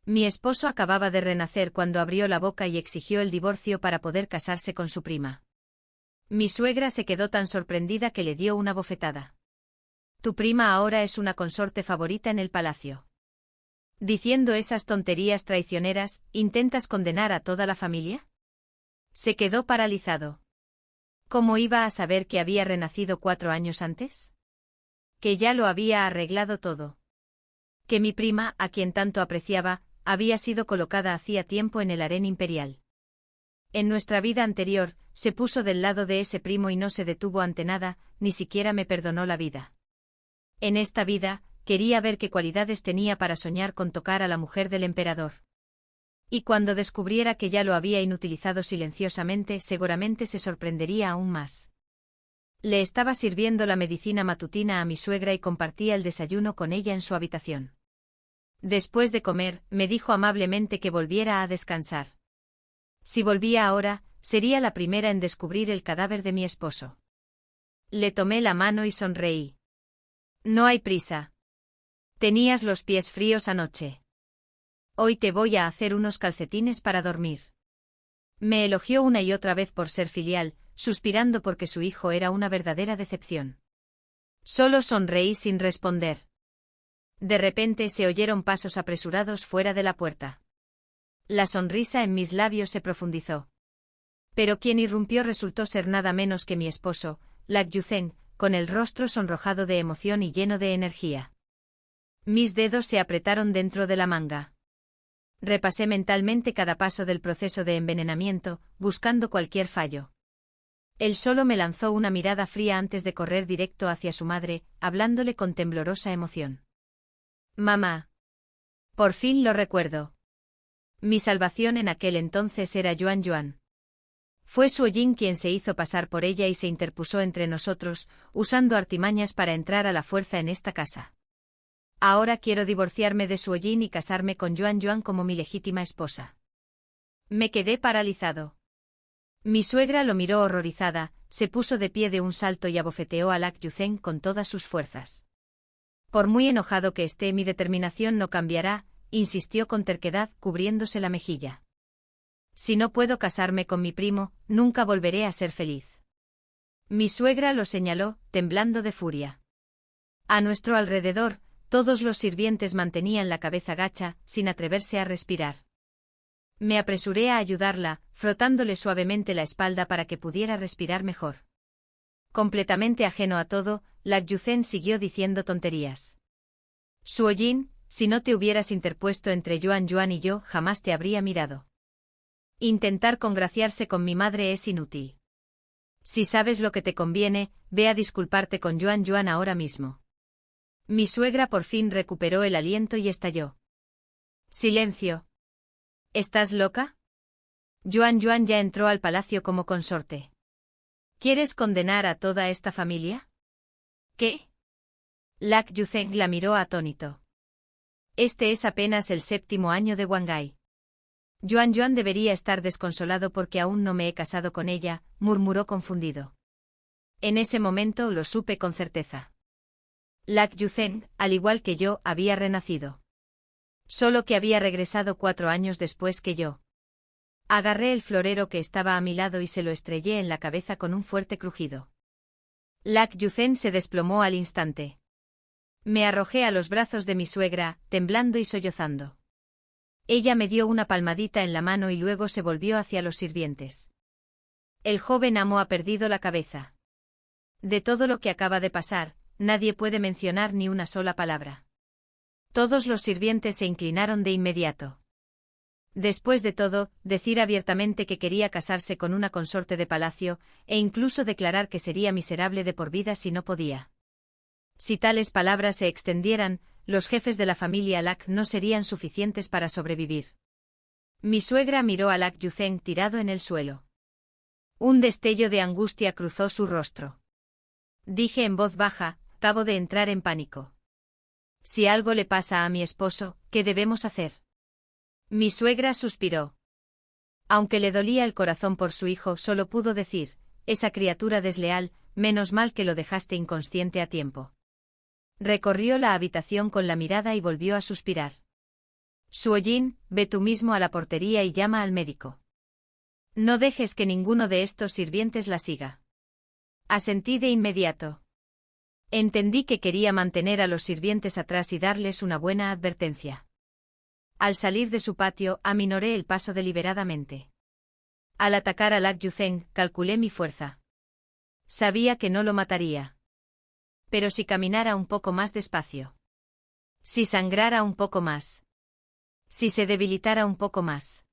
Mi esposo acababa de renacer cuando abrió la boca y exigió el divorcio para poder casarse con su prima. Mi suegra se quedó tan sorprendida que le dio una bofetada. Tu prima ahora es una consorte favorita en el palacio. Diciendo esas tonterías traicioneras, ¿intentas condenar a toda la familia? Se quedó paralizado. ¿Cómo iba a saber que había renacido 4 años antes? Que ya lo había arreglado todo. Que mi prima, a quien tanto apreciaba, había sido colocada hacía tiempo en el harén imperial. En nuestra vida anterior, se puso del lado de ese primo y no se detuvo ante nada, ni siquiera me perdonó la vida. En esta vida, quería ver qué cualidades tenía para soñar con tocar a la mujer del emperador. Y cuando descubriera que ya lo había inutilizado silenciosamente, seguramente se sorprendería aún más. Le estaba sirviendo la medicina matutina a mi suegra y compartía el desayuno con ella en su habitación. Después de comer, me dijo amablemente que volviera a descansar. Si volvía ahora, sería la primera en descubrir el cadáver de mi esposo. Le tomé la mano y sonreí. No hay prisa. Tenías los pies fríos anoche. Hoy te voy a hacer unos calcetines para dormir. Me elogió una y otra vez por ser filial, suspirando porque su hijo era una verdadera decepción. Solo sonreí sin responder. De repente se oyeron pasos apresurados fuera de la puerta. La sonrisa en mis labios se profundizó. Pero quien irrumpió resultó ser nada menos que mi esposo, Lak Yuzhen, con el rostro sonrojado de emoción y lleno de energía. Mis dedos se apretaron dentro de la manga. Repasé mentalmente cada paso del proceso de envenenamiento, buscando cualquier fallo. Él solo me lanzó una mirada fría antes de correr directo hacia su madre, hablándole con temblorosa emoción. Mamá. Por fin lo recuerdo. Mi salvación en aquel entonces era Yuan Yuan. Fue Suojin quien se hizo pasar por ella y se interpuso entre nosotros, usando artimañas para entrar a la fuerza en esta casa. Ahora quiero divorciarme de Suojin y casarme con Yuan Yuan como mi legítima esposa. Me quedé paralizado. Mi suegra lo miró horrorizada, se puso de pie de un salto y abofeteó a Lak Yuzhen con todas sus fuerzas. Por muy enojado que esté, mi determinación no cambiará, insistió con terquedad, cubriéndose la mejilla. Si no puedo casarme con mi primo, nunca volveré a ser feliz. Mi suegra lo señaló, temblando de furia. A nuestro alrededor, todos los sirvientes mantenían la cabeza gacha, sin atreverse a respirar. Me apresuré a ayudarla, frotándole suavemente la espalda para que pudiera respirar mejor. Completamente ajeno a todo, Lak Yuzhen siguió diciendo tonterías. Suojin, si no te hubieras interpuesto entre Yuan Yuan y yo, jamás te habría mirado. Intentar congraciarse con mi madre es inútil. Si sabes lo que te conviene, ve a disculparte con Yuan Yuan ahora mismo. Mi suegra por fin recuperó el aliento y estalló. Silencio. ¿Estás loca? Yuan Yuan ya entró al palacio como consorte. ¿Quieres condenar a toda esta familia? ¿Qué? Lak Yuzhen la miró atónito. Este es apenas el 7º año de Wangai. Yuan Yuan debería estar desconsolado porque aún no me he casado con ella, murmuró confundido. En ese momento lo supe con certeza. Lak Yuzhen, al igual que yo, había renacido. Solo que había regresado 4 años después que yo. Agarré el florero que estaba a mi lado y se lo estrellé en la cabeza con un fuerte crujido. Lak Yuzhen se desplomó al instante. Me arrojé a los brazos de mi suegra, temblando y sollozando. Ella me dio una palmadita en la mano y luego se volvió hacia los sirvientes. El joven amo ha perdido la cabeza. De todo lo que acaba de pasar, nadie puede mencionar ni una sola palabra. Todos los sirvientes se inclinaron de inmediato. Después de todo, decir abiertamente que quería casarse con una consorte de palacio, e incluso declarar que sería miserable de por vida si no podía. Si tales palabras se extendieran, los jefes de la familia Lak no serían suficientes para sobrevivir. Mi suegra miró a Lak Yuzhen tirado en el suelo. Un destello de angustia cruzó su rostro. Dije en voz baja, acabo de entrar en pánico. Si algo le pasa a mi esposo, ¿qué debemos hacer? Mi suegra suspiró. Aunque le dolía el corazón por su hijo, solo pudo decir, esa criatura desleal, menos mal que lo dejaste inconsciente a tiempo. Recorrió la habitación con la mirada y volvió a suspirar. Suojin, ve tú mismo a la portería y llama al médico. No dejes que ninguno de estos sirvientes la siga. Asentí de inmediato. Entendí que quería mantener a los sirvientes atrás y darles una buena advertencia. Al salir de su patio, aminoré el paso deliberadamente. Al atacar a Lak Yuzheng, calculé mi fuerza. Sabía que no lo mataría. Pero si caminara un poco más despacio. Si sangrara un poco más. Si se debilitara un poco más.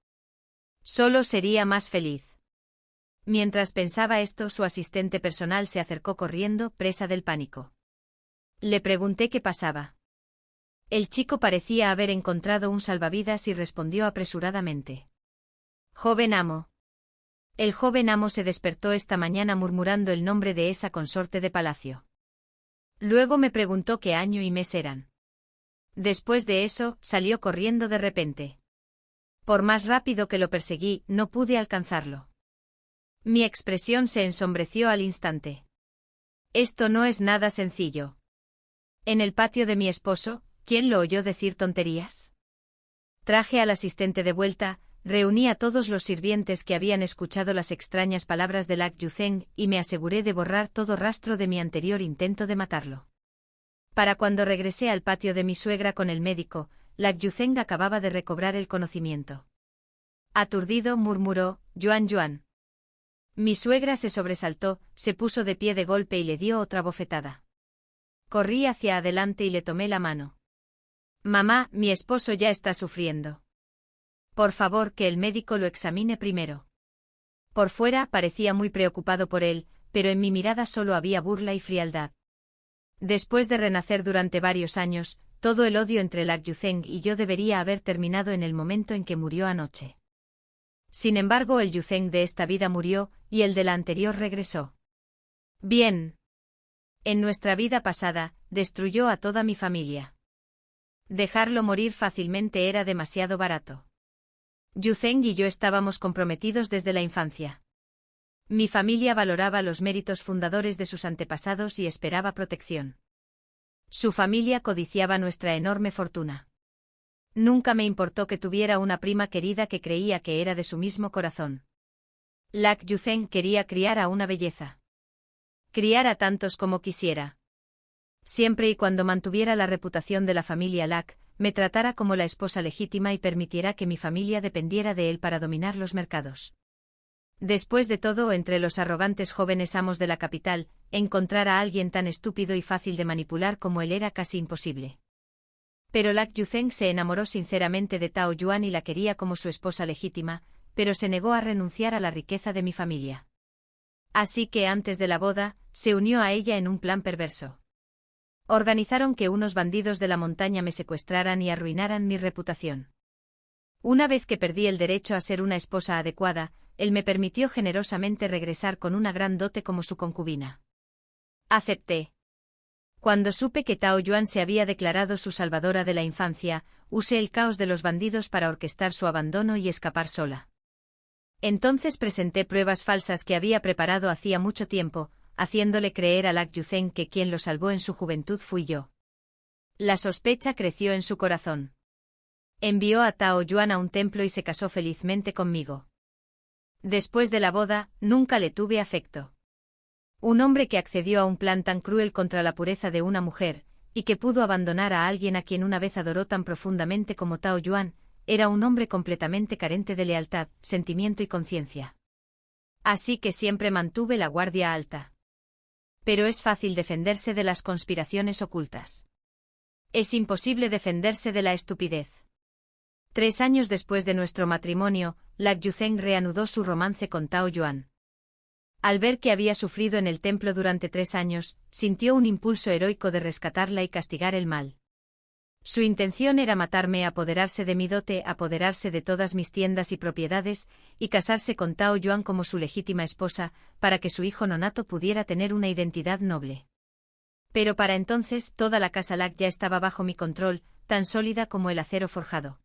Solo sería más feliz. Mientras pensaba esto, su asistente personal se acercó corriendo, presa del pánico. Le pregunté qué pasaba. El chico parecía haber encontrado un salvavidas y respondió apresuradamente. Joven amo. El joven amo se despertó esta mañana murmurando el nombre de esa consorte de palacio. Luego me preguntó qué año y mes eran. Después de eso, salió corriendo de repente. Por más rápido que lo perseguí, no pude alcanzarlo. Mi expresión se ensombreció al instante. Esto no es nada sencillo. En el patio de mi esposo, ¿quién lo oyó decir tonterías? Traje al asistente de vuelta, reuní a todos los sirvientes que habían escuchado las extrañas palabras de Lak Yuzheng y me aseguré de borrar todo rastro de mi anterior intento de matarlo. Para cuando regresé al patio de mi suegra con el médico, Lak Yuzheng acababa de recobrar el conocimiento. Aturdido murmuró, Yuan Yuan. Mi suegra se sobresaltó, se puso de pie de golpe y le dio otra bofetada. Corrí hacia adelante y le tomé la mano. Mamá, mi esposo ya está sufriendo. Por favor, que el médico lo examine primero. Por fuera parecía muy preocupado por él, pero en mi mirada solo había burla y frialdad. Después de renacer durante varios años, todo el odio entre Lak Yuzheng y yo debería haber terminado en el momento en que murió anoche. Sin embargo, el Yuzheng de esta vida murió, y el de la anterior regresó. Bien. En nuestra vida pasada, destruyó a toda mi familia. Dejarlo morir fácilmente era demasiado barato. Yuzheng y yo estábamos comprometidos desde la infancia. Mi familia valoraba los méritos fundadores de sus antepasados y esperaba protección. Su familia codiciaba nuestra enorme fortuna. Nunca me importó que tuviera una prima querida que creía que era de su mismo corazón. Lak Yuzheng quería criar a una belleza. Criar a tantos como quisiera. Siempre y cuando mantuviera la reputación de la familia Lak, me tratara como la esposa legítima y permitiera que mi familia dependiera de él para dominar los mercados. Después de todo, entre los arrogantes jóvenes amos de la capital, encontrar a alguien tan estúpido y fácil de manipular como él era casi imposible. Pero Lak Yuzheng se enamoró sinceramente de Tao Yuan y la quería como su esposa legítima, pero se negó a renunciar a la riqueza de mi familia. Así que antes de la boda, se unió a ella en un plan perverso. Organizaron que unos bandidos de la montaña me secuestraran y arruinaran mi reputación. Una vez que perdí el derecho a ser una esposa adecuada, él me permitió generosamente regresar con una gran dote como su concubina. Acepté. Cuando supe que Tao Yuan se había declarado su salvadora de la infancia, usé el caos de los bandidos para orquestar su abandono y escapar sola. Entonces presenté pruebas falsas que había preparado hacía mucho tiempo, haciéndole creer a Lak Yuzheng que quien lo salvó en su juventud fui yo. La sospecha creció en su corazón. Envió a Tao Yuan a un templo y se casó felizmente conmigo. Después de la boda, nunca le tuve afecto. Un hombre que accedió a un plan tan cruel contra la pureza de una mujer, y que pudo abandonar a alguien a quien una vez adoró tan profundamente como Tao Yuan, era un hombre completamente carente de lealtad, sentimiento y conciencia. Así que siempre mantuve la guardia alta. Pero es fácil defenderse de las conspiraciones ocultas. Es imposible defenderse de la estupidez. 3 años después de nuestro matrimonio, Lak Yuzheng reanudó su romance con Tao Yuan. Al ver que había sufrido en el templo durante 3 años, sintió un impulso heroico de rescatarla y castigar el mal. Su intención era matarme, apoderarse de mi dote, apoderarse de todas mis tiendas y propiedades, y casarse con Tao Yuan como su legítima esposa, para que su hijo nonato pudiera tener una identidad noble. Pero para entonces toda la casa Lak ya estaba bajo mi control, tan sólida como el acero forjado.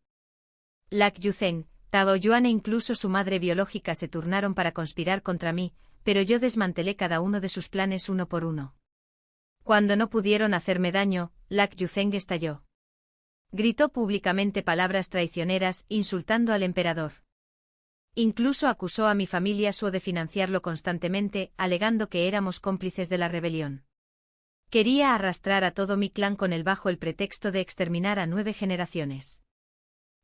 Lak Yuzheng, Tao Yuan e incluso su madre biológica se turnaron para conspirar contra mí, pero yo desmantelé cada uno de sus planes uno por uno. Cuando no pudieron hacerme daño, Lak Yuzheng estalló. Gritó públicamente palabras traicioneras, insultando al emperador. Incluso acusó a mi familia Suo de financiarlo constantemente, alegando que éramos cómplices de la rebelión. Quería arrastrar a todo mi clan con él bajo el pretexto de exterminar a 9 generaciones.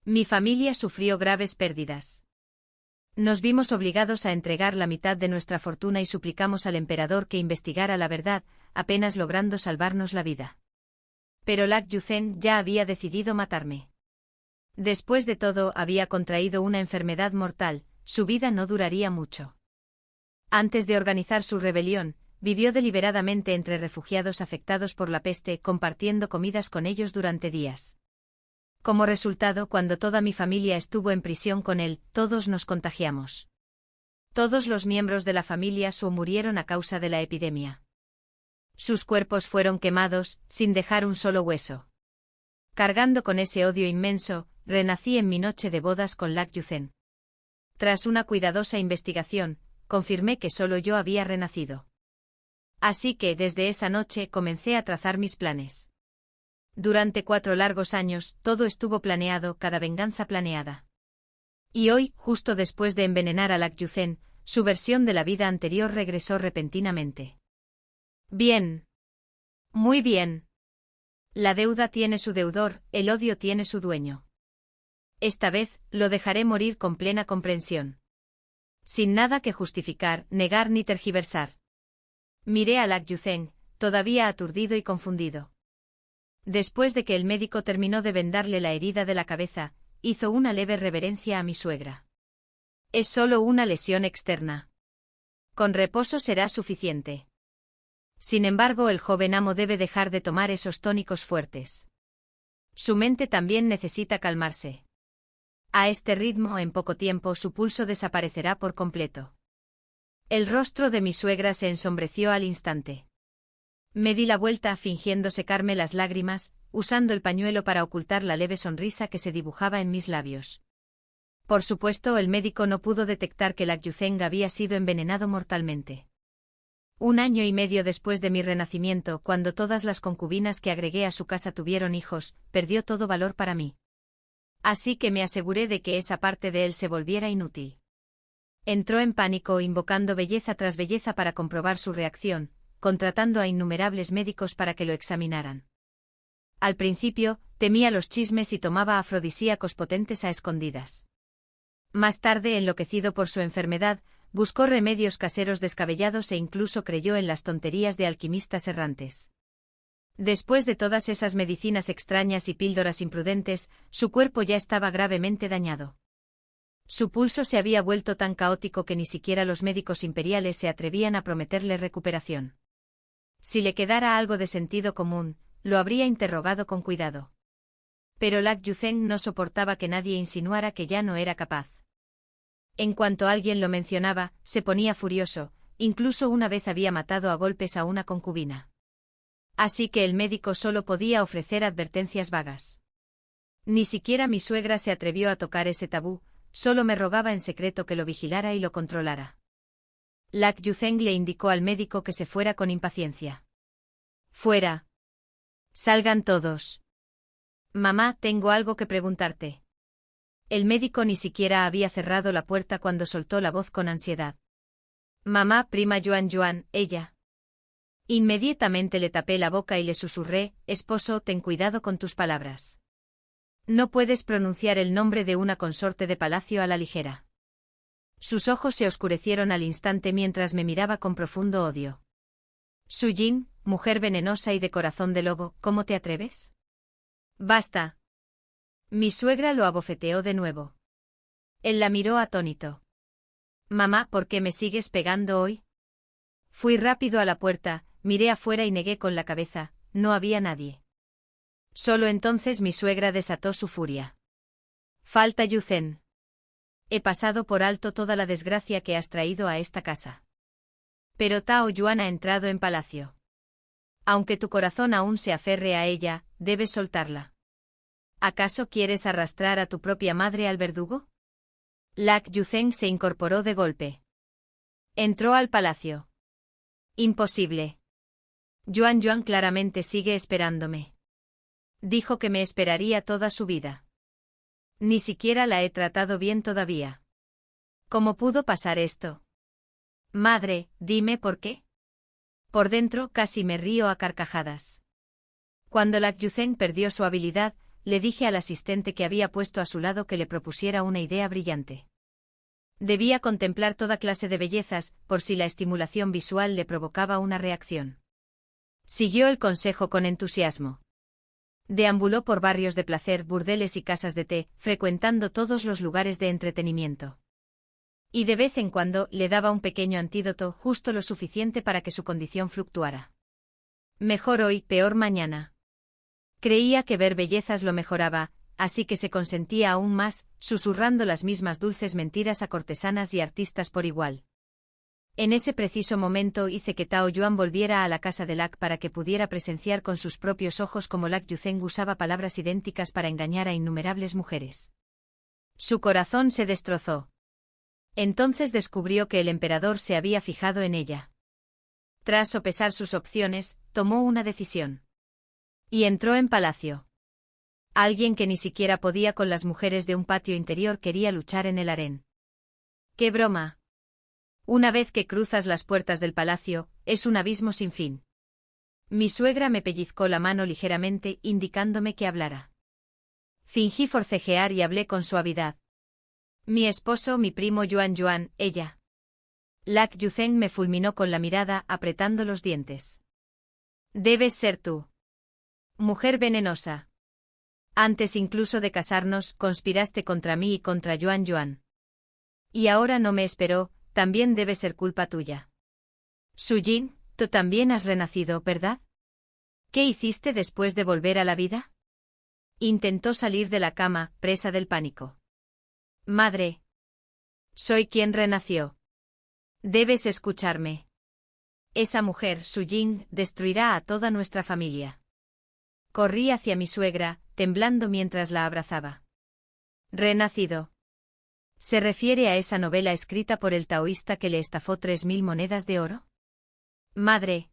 Mi familia sufrió graves pérdidas. Nos vimos obligados a entregar la mitad de nuestra fortuna y suplicamos al emperador que investigara la verdad, apenas logrando salvarnos la vida. Pero Lak Yuzhen ya había decidido matarme. Después de todo, había contraído una enfermedad mortal, su vida no duraría mucho. Antes de organizar su rebelión, vivió deliberadamente entre refugiados afectados por la peste, compartiendo comidas con ellos durante días. Como resultado, cuando toda mi familia estuvo en prisión con él, todos nos contagiamos. Todos los miembros de la familia Suo murieron a causa de la epidemia. Sus cuerpos fueron quemados, sin dejar un solo hueso. Cargando con ese odio inmenso, renací en mi noche de bodas con Lak Yuzhen. Tras una cuidadosa investigación, confirmé que solo yo había renacido. Así que, desde esa noche, comencé a trazar mis planes. Durante 4 largos años, todo estuvo planeado, cada venganza planeada. Y hoy, justo después de envenenar a Lak Yuzhen, su versión de la vida anterior regresó repentinamente. Bien. Muy bien. La deuda tiene su deudor, el odio tiene su dueño. Esta vez, lo dejaré morir con plena comprensión. Sin nada que justificar, negar ni tergiversar. Miré a Lak Yuzhen, todavía aturdido y confundido. Después de que el médico terminó de vendarle la herida de la cabeza, hizo una leve reverencia a mi suegra. Es solo una lesión externa. Con reposo será suficiente. Sin embargo, el joven amo debe dejar de tomar esos tónicos fuertes. Su mente también necesita calmarse. A este ritmo, en poco tiempo, su pulso desaparecerá por completo. El rostro de mi suegra se ensombreció al instante. Me di la vuelta fingiendo secarme las lágrimas, usando el pañuelo para ocultar la leve sonrisa que se dibujaba en mis labios. Por supuesto, el médico no pudo detectar que Lak Yuzhen había sido envenenado mortalmente. 1 año y medio después de mi renacimiento, cuando todas las concubinas que agregué a su casa tuvieron hijos, perdió todo valor para mí. Así que me aseguré de que esa parte de él se volviera inútil. Entró en pánico, invocando belleza tras belleza para comprobar su reacción, contratando a innumerables médicos para que lo examinaran. Al principio, temía los chismes y tomaba afrodisíacos potentes a escondidas. Más tarde, enloquecido por su enfermedad, buscó remedios caseros descabellados e incluso creyó en las tonterías de alquimistas errantes. Después de todas esas medicinas extrañas y píldoras imprudentes, su cuerpo ya estaba gravemente dañado. Su pulso se había vuelto tan caótico que ni siquiera los médicos imperiales se atrevían a prometerle recuperación. Si le quedara algo de sentido común, lo habría interrogado con cuidado. Pero Lak Yuzhen no soportaba que nadie insinuara que ya no era capaz. En cuanto alguien lo mencionaba, se ponía furioso, incluso una vez había matado a golpes a una concubina. Así que el médico solo podía ofrecer advertencias vagas. Ni siquiera mi suegra se atrevió a tocar ese tabú, solo me rogaba en secreto que lo vigilara y lo controlara. Lak Yuzhen le indicó al médico que se fuera con impaciencia. Fuera. Salgan todos. Mamá, tengo algo que preguntarte. El médico ni siquiera había cerrado la puerta cuando soltó la voz con ansiedad. Mamá, prima Yuan, ella. Inmediatamente le tapé la boca y le susurré, esposo, ten cuidado con tus palabras. No puedes pronunciar el nombre de una consorte de palacio a la ligera. Sus ojos se oscurecieron al instante mientras me miraba con profundo odio. Su Jin, mujer venenosa y de corazón de lobo, ¿cómo te atreves? Basta. Mi suegra lo abofeteó de nuevo. Él la miró atónito. Mamá, ¿por qué me sigues pegando hoy? Fui rápido a la puerta, miré afuera y negué con la cabeza, no había nadie. Solo entonces mi suegra desató su furia. Falta Yuzhen. He pasado por alto toda la desgracia que has traído a esta casa. Pero Tao Yuan ha entrado en palacio. Aunque tu corazón aún se aferre a ella, debes soltarla. ¿Acaso quieres arrastrar a tu propia madre al verdugo? Lak Yuzhen se incorporó de golpe. Entró al palacio. Imposible. Yuan claramente sigue esperándome. Dijo que me esperaría toda su vida. Ni siquiera la he tratado bien todavía. ¿Cómo pudo pasar esto? Madre, dime por qué. Por dentro casi me río a carcajadas. Cuando Lak Yuzhen perdió su habilidad, le dije al asistente que había puesto a su lado que le propusiera una idea brillante. Debía contemplar toda clase de bellezas, por si la estimulación visual le provocaba una reacción. Siguió el consejo con entusiasmo. Deambuló por barrios de placer, burdeles y casas de té, frecuentando todos los lugares de entretenimiento. Y de vez en cuando le daba un pequeño antídoto, justo lo suficiente para que su condición fluctuara. Mejor hoy, peor mañana. Creía que ver bellezas lo mejoraba, así que se consentía aún más, susurrando las mismas dulces mentiras a cortesanas y artistas por igual. En ese preciso momento hice que Tao Yuan volviera a la casa de Lak para que pudiera presenciar con sus propios ojos cómo Lak Yuzhen usaba palabras idénticas para engañar a innumerables mujeres. Su corazón se destrozó. Entonces descubrió que el emperador se había fijado en ella. Tras sopesar sus opciones, tomó una decisión. Y entró en palacio. Alguien que ni siquiera podía con las mujeres de un patio interior quería luchar en el harén. ¡Qué broma! Una vez que cruzas las puertas del palacio, es un abismo sin fin. Mi suegra me pellizcó la mano ligeramente, indicándome que hablara. Fingí forcejear y hablé con suavidad. Mi esposo, mi primo Yuan Yuan, ella. Lak Yuzhen me fulminó con la mirada, apretando los dientes. Debes ser tú. Mujer venenosa. Antes incluso de casarnos, conspiraste contra mí y contra Yuan Yuan. Y ahora no me esperó, también debe ser culpa tuya. Su Jin, tú también has renacido, ¿verdad? ¿Qué hiciste después de volver a la vida? Intentó salir de la cama, presa del pánico. Madre. Soy quien renació. Debes escucharme. Esa mujer, Su Jin, destruirá a toda nuestra familia. Corrí hacia mi suegra, temblando mientras la abrazaba. Renacido. ¿Se refiere a esa novela escrita por el taoísta que le estafó 3000 monedas de oro? Madre.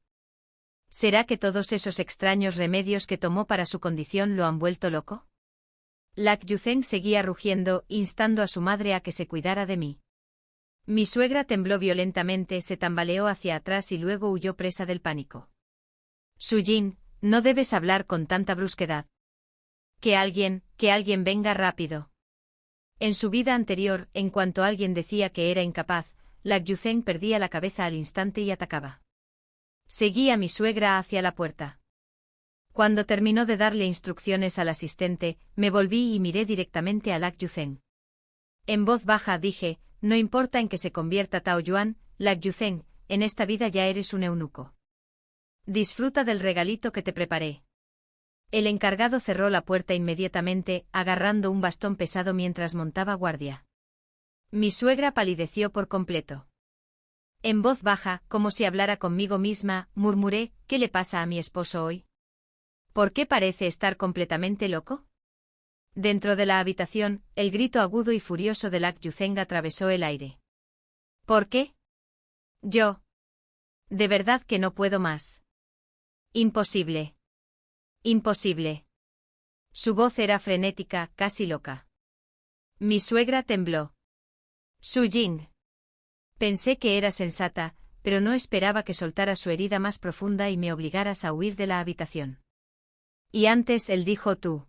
¿Será que todos esos extraños remedios que tomó para su condición lo han vuelto loco? Lak Yuzhen seguía rugiendo, instando a su madre a que se cuidara de mí. Mi suegra tembló violentamente, se tambaleó hacia atrás y luego huyó presa del pánico. Su Jin, no debes hablar con tanta brusquedad. Que alguien venga rápido. En su vida anterior, en cuanto alguien decía que era incapaz, Lak Yuzhen perdía la cabeza al instante y atacaba. Seguí a mi suegra hacia la puerta. Cuando terminó de darle instrucciones al asistente, me volví y miré directamente a Lak Yuzhen. En voz baja dije, no importa en que se convierta Tao Yuan, Lak Yuzhen, en esta vida ya eres un eunuco. Disfruta del regalito que te preparé. El encargado cerró la puerta inmediatamente, agarrando un bastón pesado mientras montaba guardia. Mi suegra palideció por completo. En voz baja, como si hablara conmigo misma, murmuré, ¿qué le pasa a mi esposo hoy? ¿Por qué parece estar completamente loco? Dentro de la habitación, el grito agudo y furioso de Lak Yuzhen atravesó el aire. ¿Por qué? Yo. De verdad que no puedo más. Imposible. Imposible. Su voz era frenética, casi loca. Mi suegra tembló. Su Jin. Pensé que era sensata, pero no esperaba que soltara su herida más profunda y me obligaras a huir de la habitación. Y antes él dijo tú.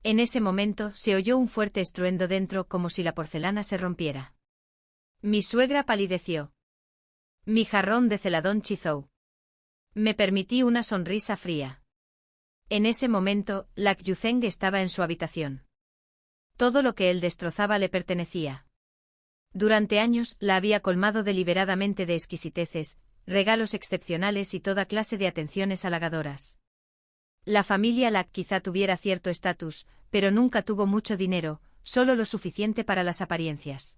En ese momento se oyó un fuerte estruendo dentro como si la porcelana se rompiera. Mi suegra palideció. Mi jarrón de celadón chizó. Me permití una sonrisa fría. En ese momento, Lak Yuzhen estaba en su habitación. Todo lo que él destrozaba le pertenecía. Durante años la había colmado deliberadamente de exquisiteces, regalos excepcionales y toda clase de atenciones halagadoras. La familia Lak quizá tuviera cierto estatus, pero nunca tuvo mucho dinero, solo lo suficiente para las apariencias.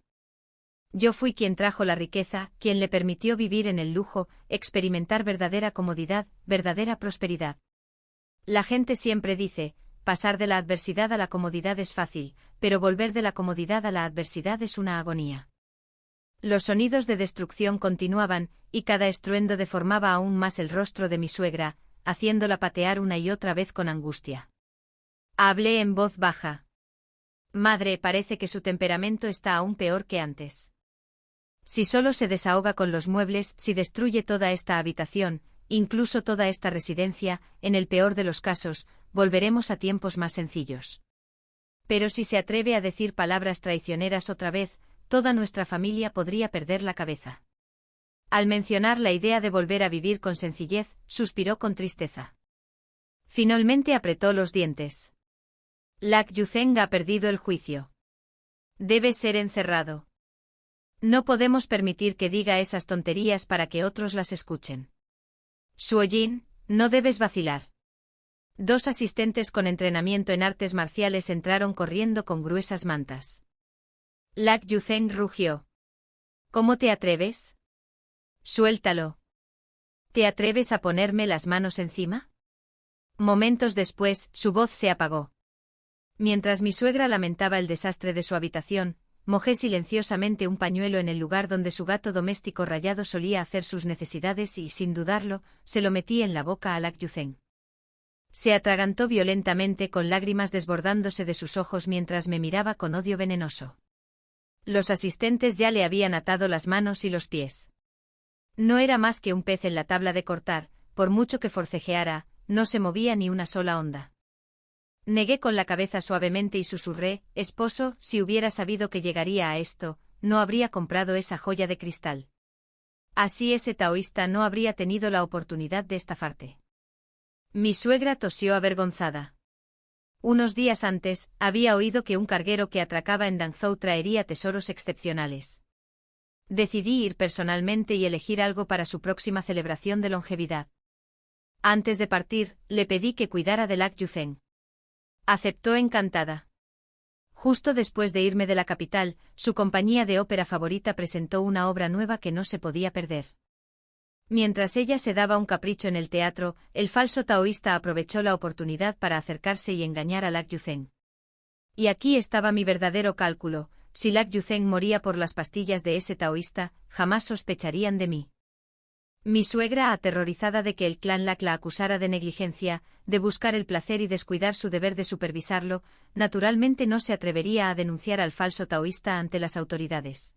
Yo fui quien trajo la riqueza, quien le permitió vivir en el lujo, experimentar verdadera comodidad, verdadera prosperidad. La gente siempre dice, pasar de la adversidad a la comodidad es fácil, pero volver de la comodidad a la adversidad es una agonía. Los sonidos de destrucción continuaban, y cada estruendo deformaba aún más el rostro de mi suegra, haciéndola patear una y otra vez con angustia. Hablé en voz baja. Madre, parece que su temperamento está aún peor que antes. Si solo se desahoga con los muebles, si destruye toda esta habitación, incluso toda esta residencia, en el peor de los casos, volveremos a tiempos más sencillos. Pero si se atreve a decir palabras traicioneras otra vez, toda nuestra familia podría perder la cabeza. Al mencionar la idea de volver a vivir con sencillez, suspiró con tristeza. Finalmente apretó los dientes. Lak Yuzeng ha perdido el juicio. Debe ser encerrado. No podemos permitir que diga esas tonterías para que otros las escuchen. Suojin, no debes vacilar. 2 asistentes con entrenamiento en artes marciales entraron corriendo con gruesas mantas. Lak Yuzeng rugió. ¿Cómo te atreves? Suéltalo. ¿Te atreves a ponerme las manos encima? Momentos después, su voz se apagó. Mientras mi suegra lamentaba el desastre de su habitación, mojé silenciosamente un pañuelo en el lugar donde su gato doméstico Rayado solía hacer sus necesidades y, sin dudarlo, se lo metí en la boca a Lak Yuzeng. Se atragantó violentamente con lágrimas desbordándose de sus ojos mientras me miraba con odio venenoso. Los asistentes ya le habían atado las manos y los pies. No era más que un pez en la tabla de cortar, por mucho que forcejeara, no se movía ni una sola onda. Negué con la cabeza suavemente y susurré, esposo, si hubiera sabido que llegaría a esto, no habría comprado esa joya de cristal. Así ese taoísta no habría tenido la oportunidad de estafarte. Mi suegra tosió avergonzada. Unos días antes, había oído que un carguero que atracaba en Danzhou traería tesoros excepcionales. Decidí ir personalmente y elegir algo para su próxima celebración de longevidad. Antes de partir, le pedí que cuidara de Lak Yuzeng. Aceptó encantada. Justo después de irme de la capital, su compañía de ópera favorita presentó una obra nueva que no se podía perder. Mientras ella se daba un capricho en el teatro, el falso taoísta aprovechó la oportunidad para acercarse y engañar a Lak Yuzeng. Y aquí estaba mi verdadero cálculo: si Lak Yuzeng moría por las pastillas de ese taoísta, jamás sospecharían de mí. Mi suegra, aterrorizada de que el clan Lak la acusara de negligencia, de buscar el placer y descuidar su deber de supervisarlo, naturalmente no se atrevería a denunciar al falso taoísta ante las autoridades.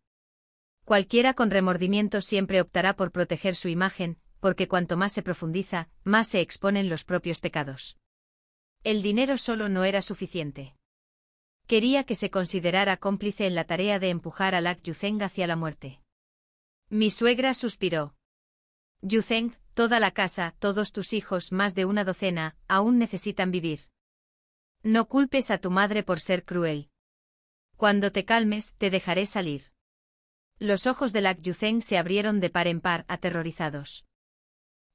Cualquiera con remordimiento siempre optará por proteger su imagen, porque cuanto más se profundiza, más se exponen los propios pecados. El dinero solo no era suficiente. Quería que se considerara cómplice en la tarea de empujar a Lak Yuzeng hacia la muerte. Mi suegra suspiró. Yuzeng, toda la casa, todos tus hijos, más de una docena, aún necesitan vivir. No culpes a tu madre por ser cruel. Cuando te calmes, te dejaré salir. Los ojos de Lak Yuzeng se abrieron de par en par, aterrorizados.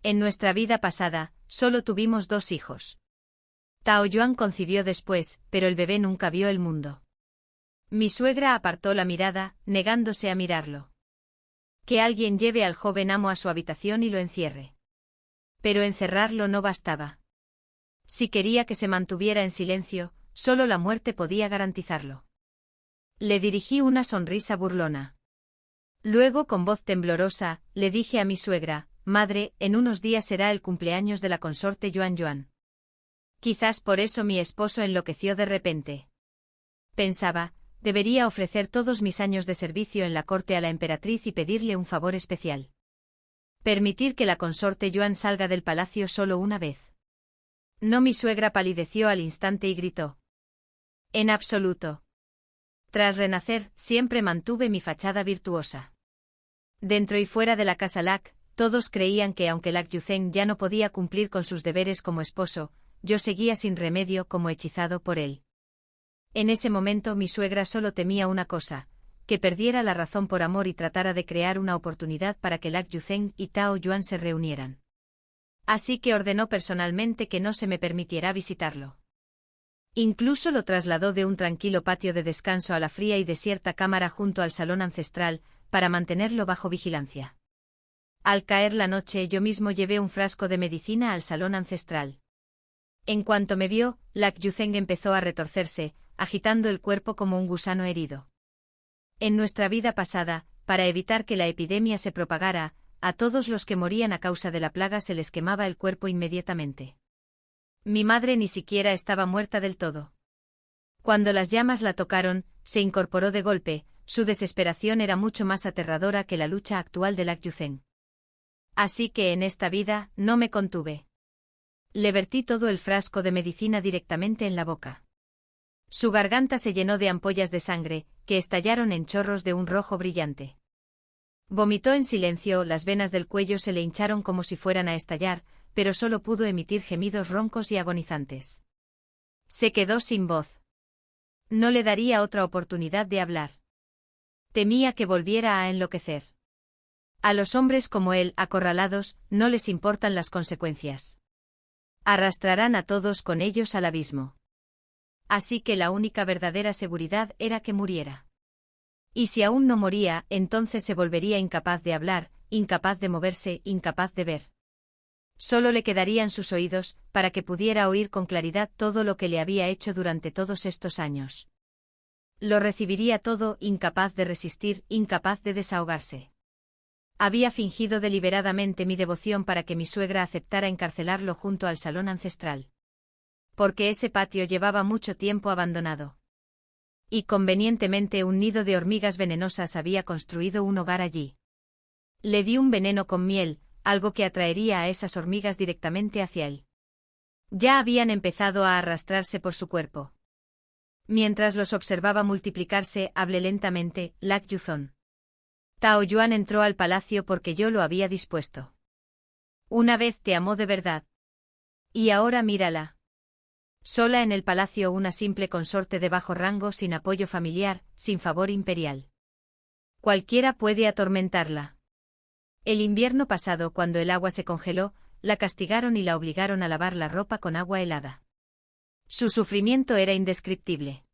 En nuestra vida pasada, solo tuvimos 2 hijos. Tao Yuan concibió después, pero el bebé nunca vio el mundo. Mi suegra apartó la mirada, negándose a mirarlo. Que alguien lleve al joven amo a su habitación y lo encierre. Pero encerrarlo no bastaba. Si quería que se mantuviera en silencio, solo la muerte podía garantizarlo. Le dirigí una sonrisa burlona. Luego, con voz temblorosa, le dije a mi suegra: madre, en unos días será el cumpleaños de la consorte Yuan Yuan. Quizás por eso mi esposo enloqueció de repente. Pensaba, debería ofrecer todos mis años de servicio en la corte a la emperatriz y pedirle un favor especial. Permitir que la consorte Yuan salga del palacio solo una vez. No, mi suegra palideció al instante y gritó. En absoluto. Tras renacer, siempre mantuve mi fachada virtuosa. Dentro y fuera de la casa Lak, todos creían que aunque Lak Yuzeng ya no podía cumplir con sus deberes como esposo, yo seguía sin remedio como hechizado por él. En ese momento mi suegra solo temía una cosa: que perdiera la razón por amor y tratara de crear una oportunidad para que Lak Yuzeng y Tao Yuan se reunieran. Así que ordenó personalmente que no se me permitiera visitarlo. Incluso lo trasladó de un tranquilo patio de descanso a la fría y desierta cámara junto al salón ancestral, para mantenerlo bajo vigilancia. Al caer la noche, yo mismo llevé un frasco de medicina al salón ancestral. En cuanto me vio, Lak Yuzeng empezó a retorcerse, agitando el cuerpo como un gusano herido. En nuestra vida pasada, para evitar que la epidemia se propagara, a todos los que morían a causa de la plaga se les quemaba el cuerpo inmediatamente. Mi madre ni siquiera estaba muerta del todo. Cuando las llamas la tocaron, se incorporó de golpe, su desesperación era mucho más aterradora que la lucha actual de Lak Yuzhen. Así que en esta vida, no me contuve. Le vertí todo el frasco de medicina directamente en la boca. Su garganta se llenó de ampollas de sangre, que estallaron en chorros de un rojo brillante. Vomitó en silencio, las venas del cuello se le hincharon como si fueran a estallar, pero solo pudo emitir gemidos roncos y agonizantes. Se quedó sin voz. No le daría otra oportunidad de hablar. Temía que volviera a enloquecer. A los hombres como él, acorralados, no les importan las consecuencias. Arrastrarán a todos con ellos al abismo. Así que la única verdadera seguridad era que muriera. Y si aún no moría, entonces se volvería incapaz de hablar, incapaz de moverse, incapaz de ver. Solo le quedarían sus oídos, para que pudiera oír con claridad todo lo que le había hecho durante todos estos años. Lo recibiría todo, incapaz de resistir, incapaz de desahogarse. Había fingido deliberadamente mi devoción para que mi suegra aceptara encarcelarlo junto al salón ancestral. Porque ese patio llevaba mucho tiempo abandonado. Y convenientemente un nido de hormigas venenosas había construido un hogar allí. Le di un veneno con miel, algo que atraería a esas hormigas directamente hacia él. Ya habían empezado a arrastrarse por su cuerpo. Mientras los observaba multiplicarse, hablé lentamente, Lak Yuzhon. Tao Yuan entró al palacio porque yo lo había dispuesto. Una vez te amó de verdad. Y ahora mírala. Sola en el palacio, una simple consorte de bajo rango, sin apoyo familiar, sin favor imperial. Cualquiera puede atormentarla. El invierno pasado, cuando el agua se congeló, la castigaron y la obligaron a lavar la ropa con agua helada. Su sufrimiento era indescriptible.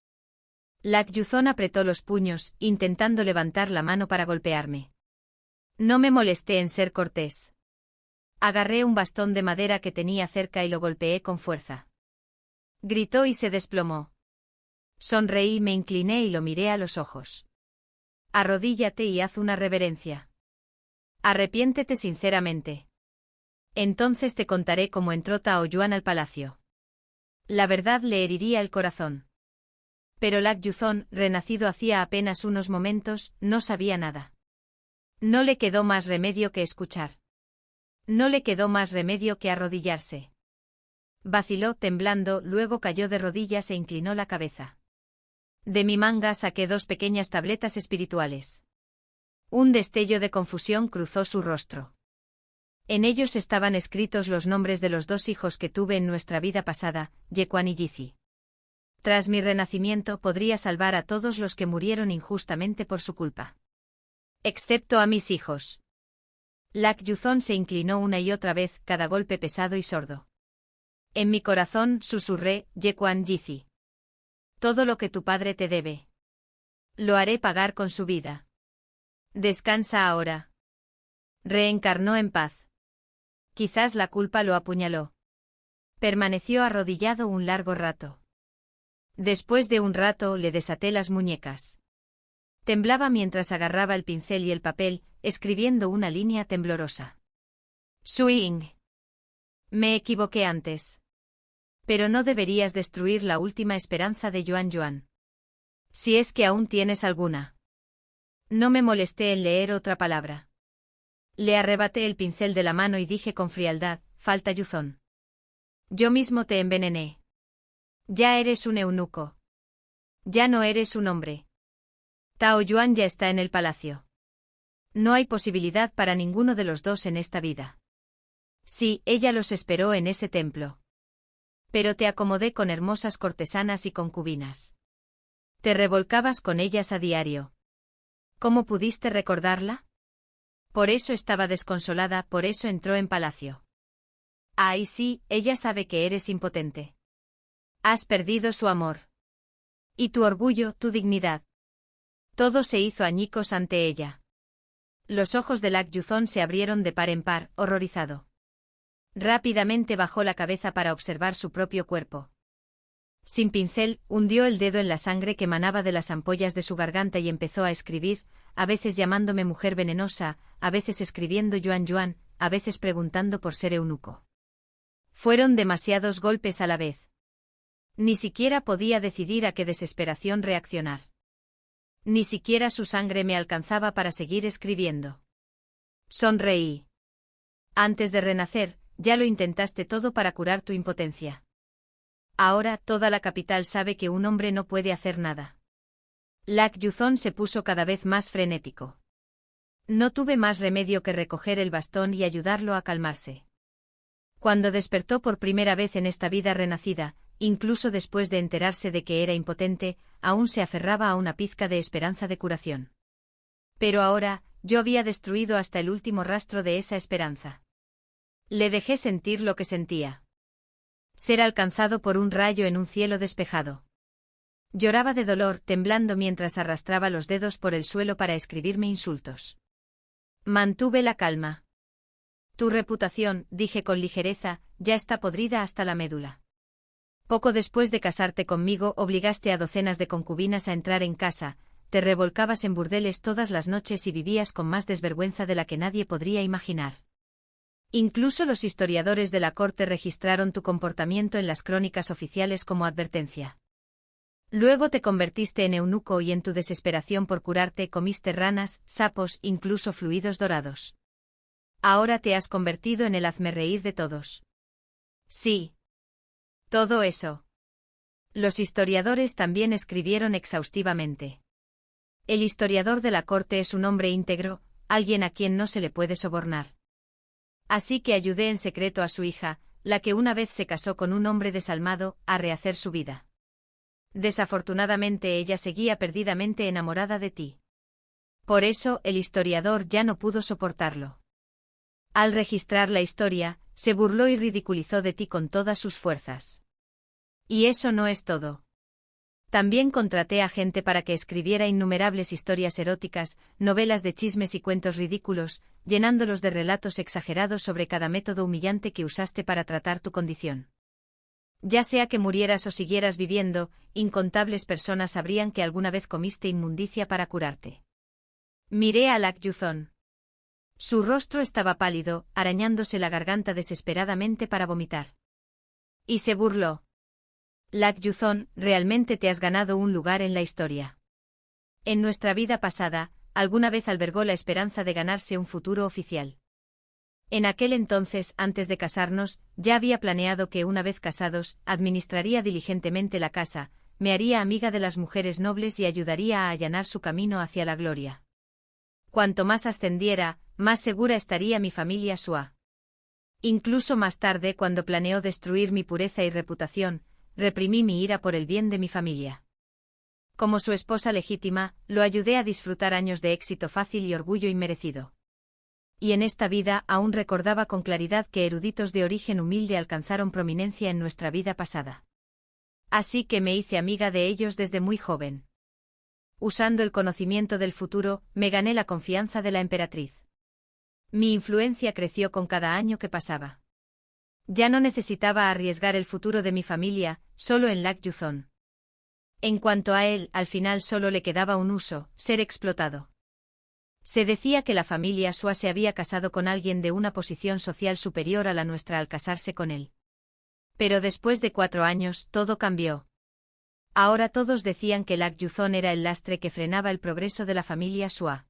Lak Yuzhon apretó los puños, intentando levantar la mano para golpearme. No me molesté en ser cortés. Agarré un bastón de madera que tenía cerca y lo golpeé con fuerza. Gritó y se desplomó. Sonreí, me incliné y lo miré a los ojos. Arrodíllate y haz una reverencia. Arrepiéntete sinceramente. Entonces te contaré cómo entró Tao Yuan al palacio. La verdad le heriría el corazón. Pero Lak Yuzhon, renacido hacía apenas unos momentos, no sabía nada. No le quedó más remedio que escuchar. No le quedó más remedio que arrodillarse. Vaciló temblando, luego cayó de rodillas e inclinó la cabeza. De mi manga saqué 2 pequeñas tabletas espirituales. Un destello de confusión cruzó su rostro. En ellos estaban escritos los nombres de los 2 hijos que tuve en nuestra vida pasada, Yequan y Yizi. Tras mi renacimiento podría salvar a todos los que murieron injustamente por su culpa. Excepto a mis hijos. Lak Yuzhon se inclinó una y otra vez, cada golpe pesado y sordo. En mi corazón, susurré, Yequan Yizi. Todo lo que tu padre te debe. Lo haré pagar con su vida. Descansa ahora. Reencarnó en paz. Quizás la culpa lo apuñaló. Permaneció arrodillado un largo rato. Después de un rato le desaté las muñecas. Temblaba mientras agarraba el pincel y el papel, escribiendo una línea temblorosa. Swing. Me equivoqué antes. Pero no deberías destruir la última esperanza de Yuan Yuan. Si es que aún tienes alguna. No me molesté en leer otra palabra. Le arrebaté el pincel de la mano y dije con frialdad, falta Yuzhon. Yo mismo te envenené. Ya eres un eunuco. Ya no eres un hombre. Tao Yuan ya está en el palacio. No hay posibilidad para ninguno de los 2 en esta vida. Sí, ella los esperó en ese templo. Pero te acomodé con hermosas cortesanas y concubinas. Te revolcabas con ellas a diario. ¿Cómo pudiste recordarla? Por eso estaba desconsolada, por eso entró en palacio. Ay sí, ella sabe que eres impotente. Has perdido su amor. Y tu orgullo, tu dignidad. Todo se hizo añicos ante ella. Los ojos de Lak Yuzhon se abrieron de par en par, horrorizado. Rápidamente bajó la cabeza para observar su propio cuerpo. Sin pincel, hundió el dedo en la sangre que manaba de las ampollas de su garganta y empezó a escribir, a veces llamándome mujer venenosa, a veces escribiendo Yuan Yuan, a veces preguntando por ser eunuco. Fueron demasiados golpes a la vez. Ni siquiera podía decidir a qué desesperación reaccionar. Ni siquiera su sangre me alcanzaba para seguir escribiendo. Sonreí. Antes de renacer, ya lo intentaste todo para curar tu impotencia. Ahora toda la capital sabe que un hombre no puede hacer nada. Lak Yuzon se puso cada vez más frenético. No tuve más remedio que recoger el bastón y ayudarlo a calmarse. Cuando despertó por primera vez en esta vida renacida, incluso después de enterarse de que era impotente, aún se aferraba a una pizca de esperanza de curación. Pero ahora, yo había destruido hasta el último rastro de esa esperanza. Le dejé sentir lo que sentía. Ser alcanzado por un rayo en un cielo despejado. Lloraba de dolor, temblando mientras arrastraba los dedos por el suelo para escribirme insultos. Mantuve la calma. Tu reputación, dije con ligereza, ya está podrida hasta la médula. Poco después de casarte conmigo obligaste a docenas de concubinas a entrar en casa, te revolcabas en burdeles todas las noches y vivías con más desvergüenza de la que nadie podría imaginar. Incluso los historiadores de la corte registraron tu comportamiento en las crónicas oficiales como advertencia. Luego te convertiste en eunuco y en tu desesperación por curarte comiste ranas, sapos, incluso fluidos dorados. Ahora te has convertido en el hazmerreír de todos. Sí. Todo eso. Los historiadores también escribieron exhaustivamente. El historiador de la corte es un hombre íntegro, alguien a quien no se le puede sobornar. Así que ayudé en secreto a su hija, la que una vez se casó con un hombre desalmado, a rehacer su vida. Desafortunadamente ella seguía perdidamente enamorada de ti. Por eso el historiador ya no pudo soportarlo. Al registrar la historia, se burló y ridiculizó de ti con todas sus fuerzas. Y eso no es todo. También contraté a gente para que escribiera innumerables historias eróticas, novelas de chismes y cuentos ridículos, llenándolos de relatos exagerados sobre cada método humillante que usaste para tratar tu condición. Ya sea que murieras o siguieras viviendo, incontables personas sabrían que alguna vez comiste inmundicia para curarte. Miré a Lak Yuzon. Su rostro estaba pálido, arañándose la garganta desesperadamente para vomitar. Y se burló. Lak Yuzon, realmente te has ganado un lugar en la historia. En nuestra vida pasada, alguna vez albergó la esperanza de ganarse un futuro oficial. En aquel entonces, antes de casarnos, ya había planeado que una vez casados, administraría diligentemente la casa, me haría amiga de las mujeres nobles y ayudaría a allanar su camino hacia la gloria. Cuanto más ascendiera, más segura estaría mi familia Shua. Incluso más tarde, cuando planeó destruir mi pureza y reputación, reprimí mi ira por el bien de mi familia. Como su esposa legítima, lo ayudé a disfrutar años de éxito fácil y orgullo inmerecido. Y en esta vida aún recordaba con claridad que eruditos de origen humilde alcanzaron prominencia en nuestra vida pasada. Así que me hice amiga de ellos desde muy joven. Usando el conocimiento del futuro, me gané la confianza de la emperatriz. Mi influencia creció con cada año que pasaba. Ya no necesitaba arriesgar el futuro de mi familia, solo en Lak Yuzon. En cuanto a él, al final solo le quedaba un uso, ser explotado. Se decía que la familia Shua se había casado con alguien de una posición social superior a la nuestra al casarse con él. Pero después de 4 años, todo cambió. Ahora todos decían que Lak Yuzon era el lastre que frenaba el progreso de la familia Shua.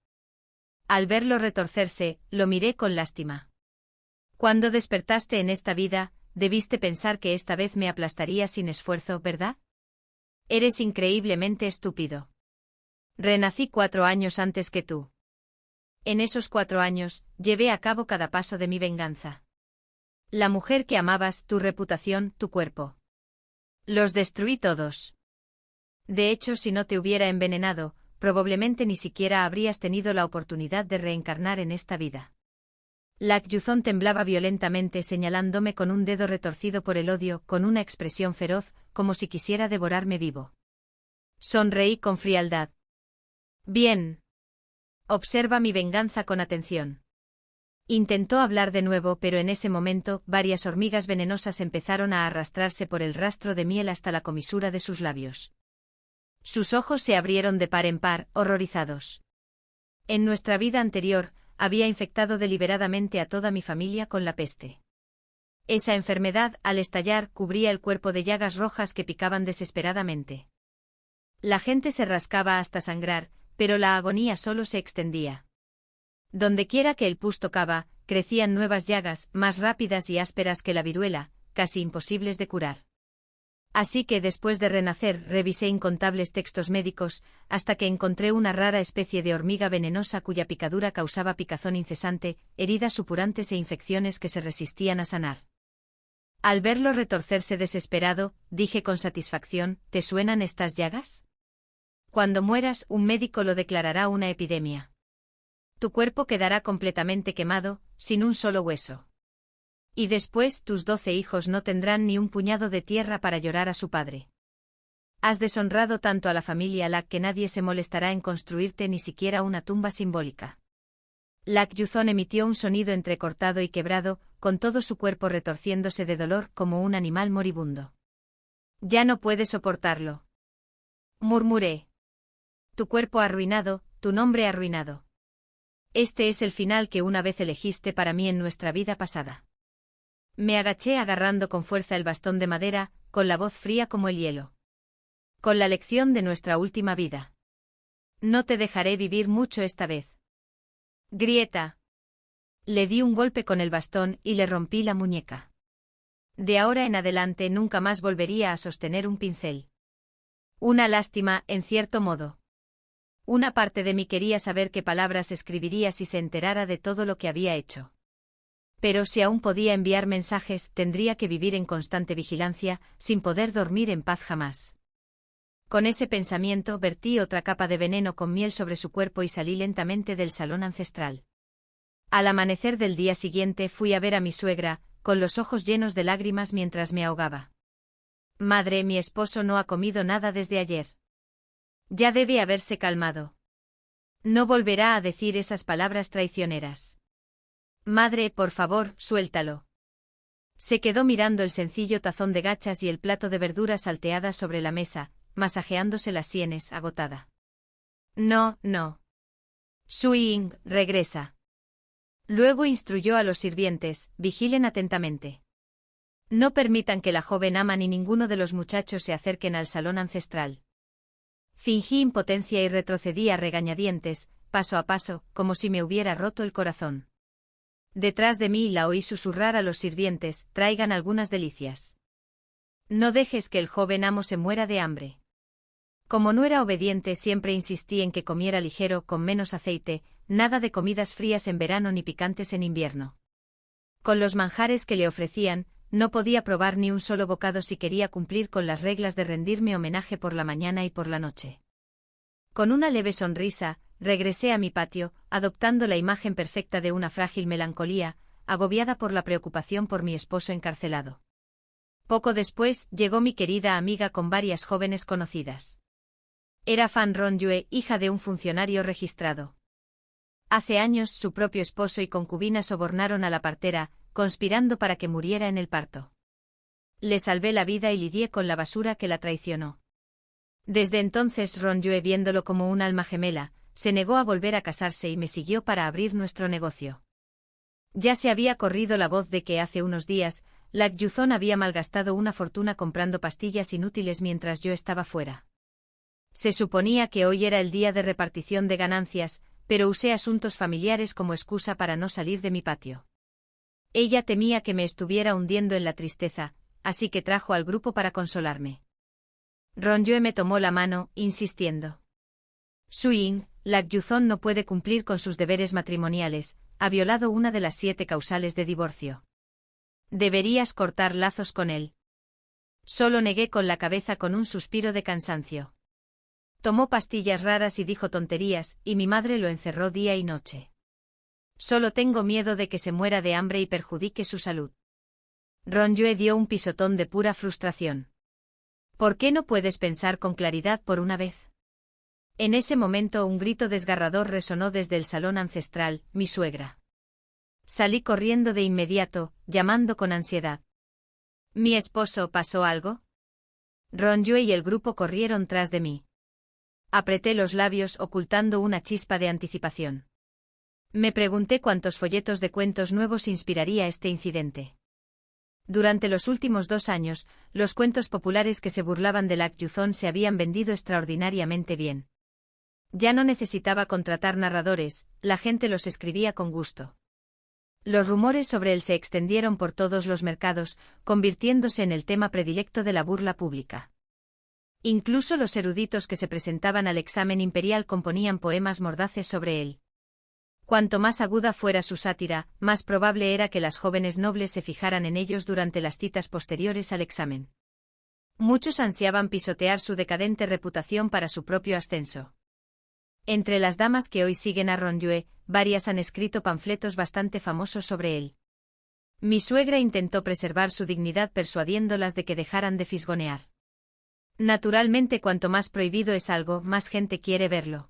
Al verlo retorcerse, lo miré con lástima. Cuando despertaste en esta vida, debiste pensar que esta vez me aplastaría sin esfuerzo, ¿verdad? Eres increíblemente estúpido. Renací 4 años antes que tú. En esos 4 años, llevé a cabo cada paso de mi venganza. La mujer que amabas, tu reputación, tu cuerpo. Los destruí todos. De hecho, si no te hubiera envenenado, probablemente ni siquiera habrías tenido la oportunidad de reencarnar en esta vida. Lak Yuzon temblaba violentamente señalándome con un dedo retorcido por el odio, con una expresión feroz, como si quisiera devorarme vivo. Sonreí con frialdad. Bien. Observa mi venganza con atención. Intentó hablar de nuevo, pero en ese momento, varias hormigas venenosas empezaron a arrastrarse por el rastro de miel hasta la comisura de sus labios. Sus ojos se abrieron de par en par, horrorizados. En nuestra vida anterior, había infectado deliberadamente a toda mi familia con la peste. Esa enfermedad, al estallar, cubría el cuerpo de llagas rojas que picaban desesperadamente. La gente se rascaba hasta sangrar, pero la agonía solo se extendía. Dondequiera que el pus tocaba, crecían nuevas llagas, más rápidas y ásperas que la viruela, casi imposibles de curar. Así que después de renacer revisé incontables textos médicos, hasta que encontré una rara especie de hormiga venenosa cuya picadura causaba picazón incesante, heridas supurantes e infecciones que se resistían a sanar. Al verlo retorcerse desesperado, dije con satisfacción, ¿te suenan estas llagas? Cuando mueras, un médico lo declarará una epidemia. Tu cuerpo quedará completamente quemado, sin un solo hueso. Y después tus 12 hijos no tendrán ni un puñado de tierra para llorar a su padre. Has deshonrado tanto a la familia Lac que nadie se molestará en construirte ni siquiera una tumba simbólica. Lac Yuzon emitió un sonido entrecortado y quebrado, con todo su cuerpo retorciéndose de dolor como un animal moribundo. Ya no puedes soportarlo. Murmuré. Tu cuerpo arruinado, tu nombre arruinado. Este es el final que una vez elegiste para mí en nuestra vida pasada. Me agaché agarrando con fuerza el bastón de madera, con la voz fría como el hielo. Con la lección de nuestra última vida. No te dejaré vivir mucho esta vez. Grieta. Le di un golpe con el bastón y le rompí la muñeca. De ahora en adelante nunca más volvería a sostener un pincel. Una lástima, en cierto modo. Una parte de mí quería saber qué palabras escribiría si se enterara de todo lo que había hecho. Pero si aún podía enviar mensajes, tendría que vivir en constante vigilancia, sin poder dormir en paz jamás. Con ese pensamiento vertí otra capa de veneno con miel sobre su cuerpo y salí lentamente del salón ancestral. Al amanecer del día siguiente fui a ver a mi suegra, con los ojos llenos de lágrimas mientras me ahogaba. Madre, mi esposo no ha comido nada desde ayer. Ya debe haberse calmado. No volverá a decir esas palabras traicioneras. Madre, por favor, suéltalo. Se quedó mirando el sencillo tazón de gachas y el plato de verduras salteadas sobre la mesa, masajeándose las sienes, agotada. No, no. Sui-Ing, regresa. Luego instruyó a los sirvientes, vigilen atentamente. No permitan que la joven ama ni ninguno de los muchachos se acerquen al salón ancestral. Fingí impotencia y retrocedí a regañadientes, paso a paso, como si me hubiera roto el corazón. Detrás de mí la oí susurrar a los sirvientes, traigan algunas delicias. No dejes que el joven amo se muera de hambre. Como no era obediente, siempre insistí en que comiera ligero, con menos aceite, nada de comidas frías en verano ni picantes en invierno. Con los manjares que le ofrecían, no podía probar ni un solo bocado si quería cumplir con las reglas de rendirme homenaje por la mañana y por la noche. Con una leve sonrisa, regresé a mi patio, adoptando la imagen perfecta de una frágil melancolía, agobiada por la preocupación por mi esposo encarcelado. Poco después, llegó mi querida amiga con varias jóvenes conocidas. Era Fan Rongyue, hija de un funcionario registrado. Hace años su propio esposo y concubina sobornaron a la partera, conspirando para que muriera en el parto. Le salvé la vida y lidié con la basura que la traicionó. Desde entonces Rongyue, viéndolo como un alma gemela, se negó a volver a casarse y me siguió para abrir nuestro negocio. Ya se había corrido la voz de que hace unos días, Lac Yuzon había malgastado una fortuna comprando pastillas inútiles mientras yo estaba fuera. Se suponía que hoy era el día de repartición de ganancias, pero usé asuntos familiares como excusa para no salir de mi patio. Ella temía que me estuviera hundiendo en la tristeza, así que trajo al grupo para consolarme. Rongyue me tomó la mano, insistiendo. Sui-Ing, Lac Yuzon no puede cumplir con sus deberes matrimoniales, ha violado una de las 7 causales de divorcio. Deberías cortar lazos con él. Solo negué con la cabeza con un suspiro de cansancio. Tomó pastillas raras y dijo tonterías, y mi madre lo encerró día y noche. Solo tengo miedo de que se muera de hambre y perjudique su salud. Rongyue dio un pisotón de pura frustración. ¿Por qué no puedes pensar con claridad por una vez? En ese momento un grito desgarrador resonó desde el salón ancestral, mi suegra. Salí corriendo de inmediato, llamando con ansiedad. ¿Mi esposo pasó algo? Rongyue y el grupo corrieron tras de mí. Apreté los labios ocultando una chispa de anticipación. Me pregunté cuántos folletos de cuentos nuevos inspiraría este incidente. Durante los últimos 2 años, los cuentos populares que se burlaban de Lak Yuzon se habían vendido extraordinariamente bien. Ya no necesitaba contratar narradores, la gente los escribía con gusto. Los rumores sobre él se extendieron por todos los mercados, convirtiéndose en el tema predilecto de la burla pública. Incluso los eruditos que se presentaban al examen imperial componían poemas mordaces sobre él. Cuanto más aguda fuera su sátira, más probable era que las jóvenes nobles se fijaran en ellos durante las citas posteriores al examen. Muchos ansiaban pisotear su decadente reputación para su propio ascenso. Entre las damas que hoy siguen a Rongyue, varias han escrito panfletos bastante famosos sobre él. Mi suegra intentó preservar su dignidad persuadiéndolas de que dejaran de fisgonear. Naturalmente, cuanto más prohibido es algo, más gente quiere verlo.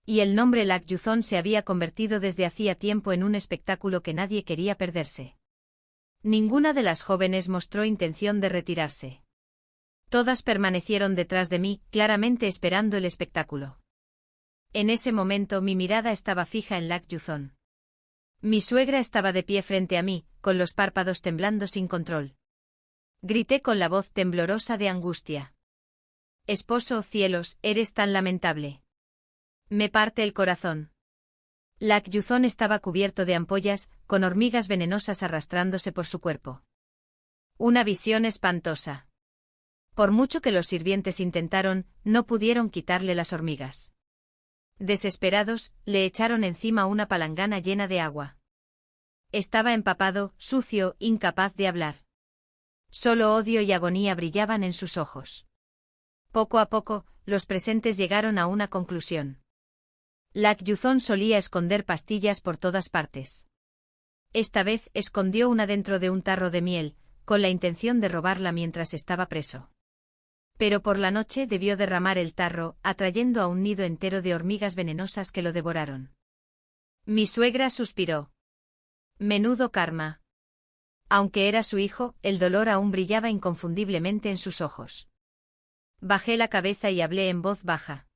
Y el nombre Lak Yuzon se había convertido desde hacía tiempo en un espectáculo que nadie quería perderse. Ninguna de las jóvenes mostró intención de retirarse. Todas permanecieron detrás de mí, claramente esperando el espectáculo. En ese momento mi mirada estaba fija en Lak Yuzon. Mi suegra estaba de pie frente a mí, con los párpados temblando sin control. Grité con la voz temblorosa de angustia. Esposo, cielos, eres tan lamentable. Me parte el corazón. Lak Yuzon estaba cubierto de ampollas, con hormigas venenosas arrastrándose por su cuerpo. Una visión espantosa. Por mucho que los sirvientes intentaron, no pudieron quitarle las hormigas. Desesperados, le echaron encima una palangana llena de agua. Estaba empapado, sucio, incapaz de hablar. Solo odio y agonía brillaban en sus ojos. Poco a poco, los presentes llegaron a una conclusión. Lak Yuzon solía esconder pastillas por todas partes. Esta vez escondió una dentro de un tarro de miel, con la intención de robarla mientras estaba preso. Pero por la noche debió derramar el tarro, atrayendo a un nido entero de hormigas venenosas que lo devoraron. Mi suegra suspiró. Menudo karma. Aunque era su hijo, el dolor aún brillaba inconfundiblemente en sus ojos. Bajé la cabeza y hablé en voz baja.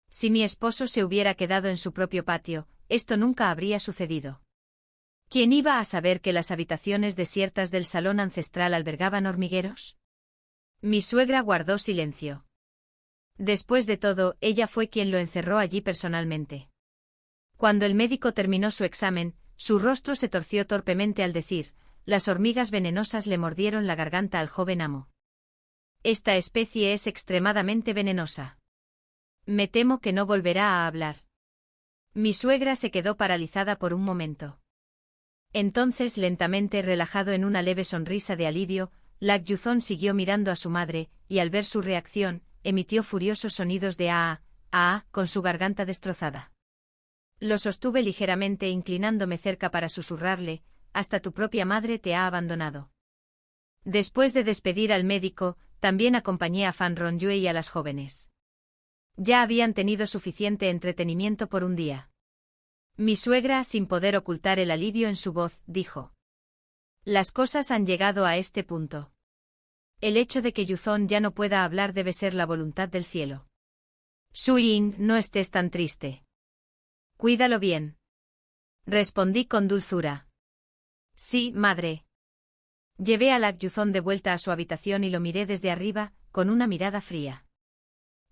Si mi esposo se hubiera quedado en su propio patio, esto nunca habría sucedido. ¿Quién iba a saber que las habitaciones desiertas del salón ancestral albergaban hormigueros? Mi suegra guardó silencio. Después de todo, ella fue quien lo encerró allí personalmente. Cuando el médico terminó su examen, su rostro se torció torpemente al decir: las hormigas venenosas le mordieron la garganta al joven amo. Esta especie es extremadamente venenosa. Me temo que no volverá a hablar. Mi suegra se quedó paralizada por un momento. Entonces, lentamente, relajado en una leve sonrisa de alivio, Lak Yuzon siguió mirando a su madre, y al ver su reacción, emitió furiosos sonidos de ah, con su garganta destrozada. Lo sostuve ligeramente inclinándome cerca para susurrarle: hasta tu propia madre te ha abandonado. Después de despedir al médico, también acompañé a Fan Rongyue y a las jóvenes. Ya habían tenido suficiente entretenimiento por un día. Mi suegra, sin poder ocultar el alivio en su voz, dijo: las cosas han llegado a este punto. El hecho de que Yuzon ya no pueda hablar debe ser la voluntad del cielo. Su-Yin, no estés tan triste. Cuídalo bien. Respondí con dulzura. Sí, madre. Llevé a Lak Yuzon de vuelta a su habitación y lo miré desde arriba, con una mirada fría.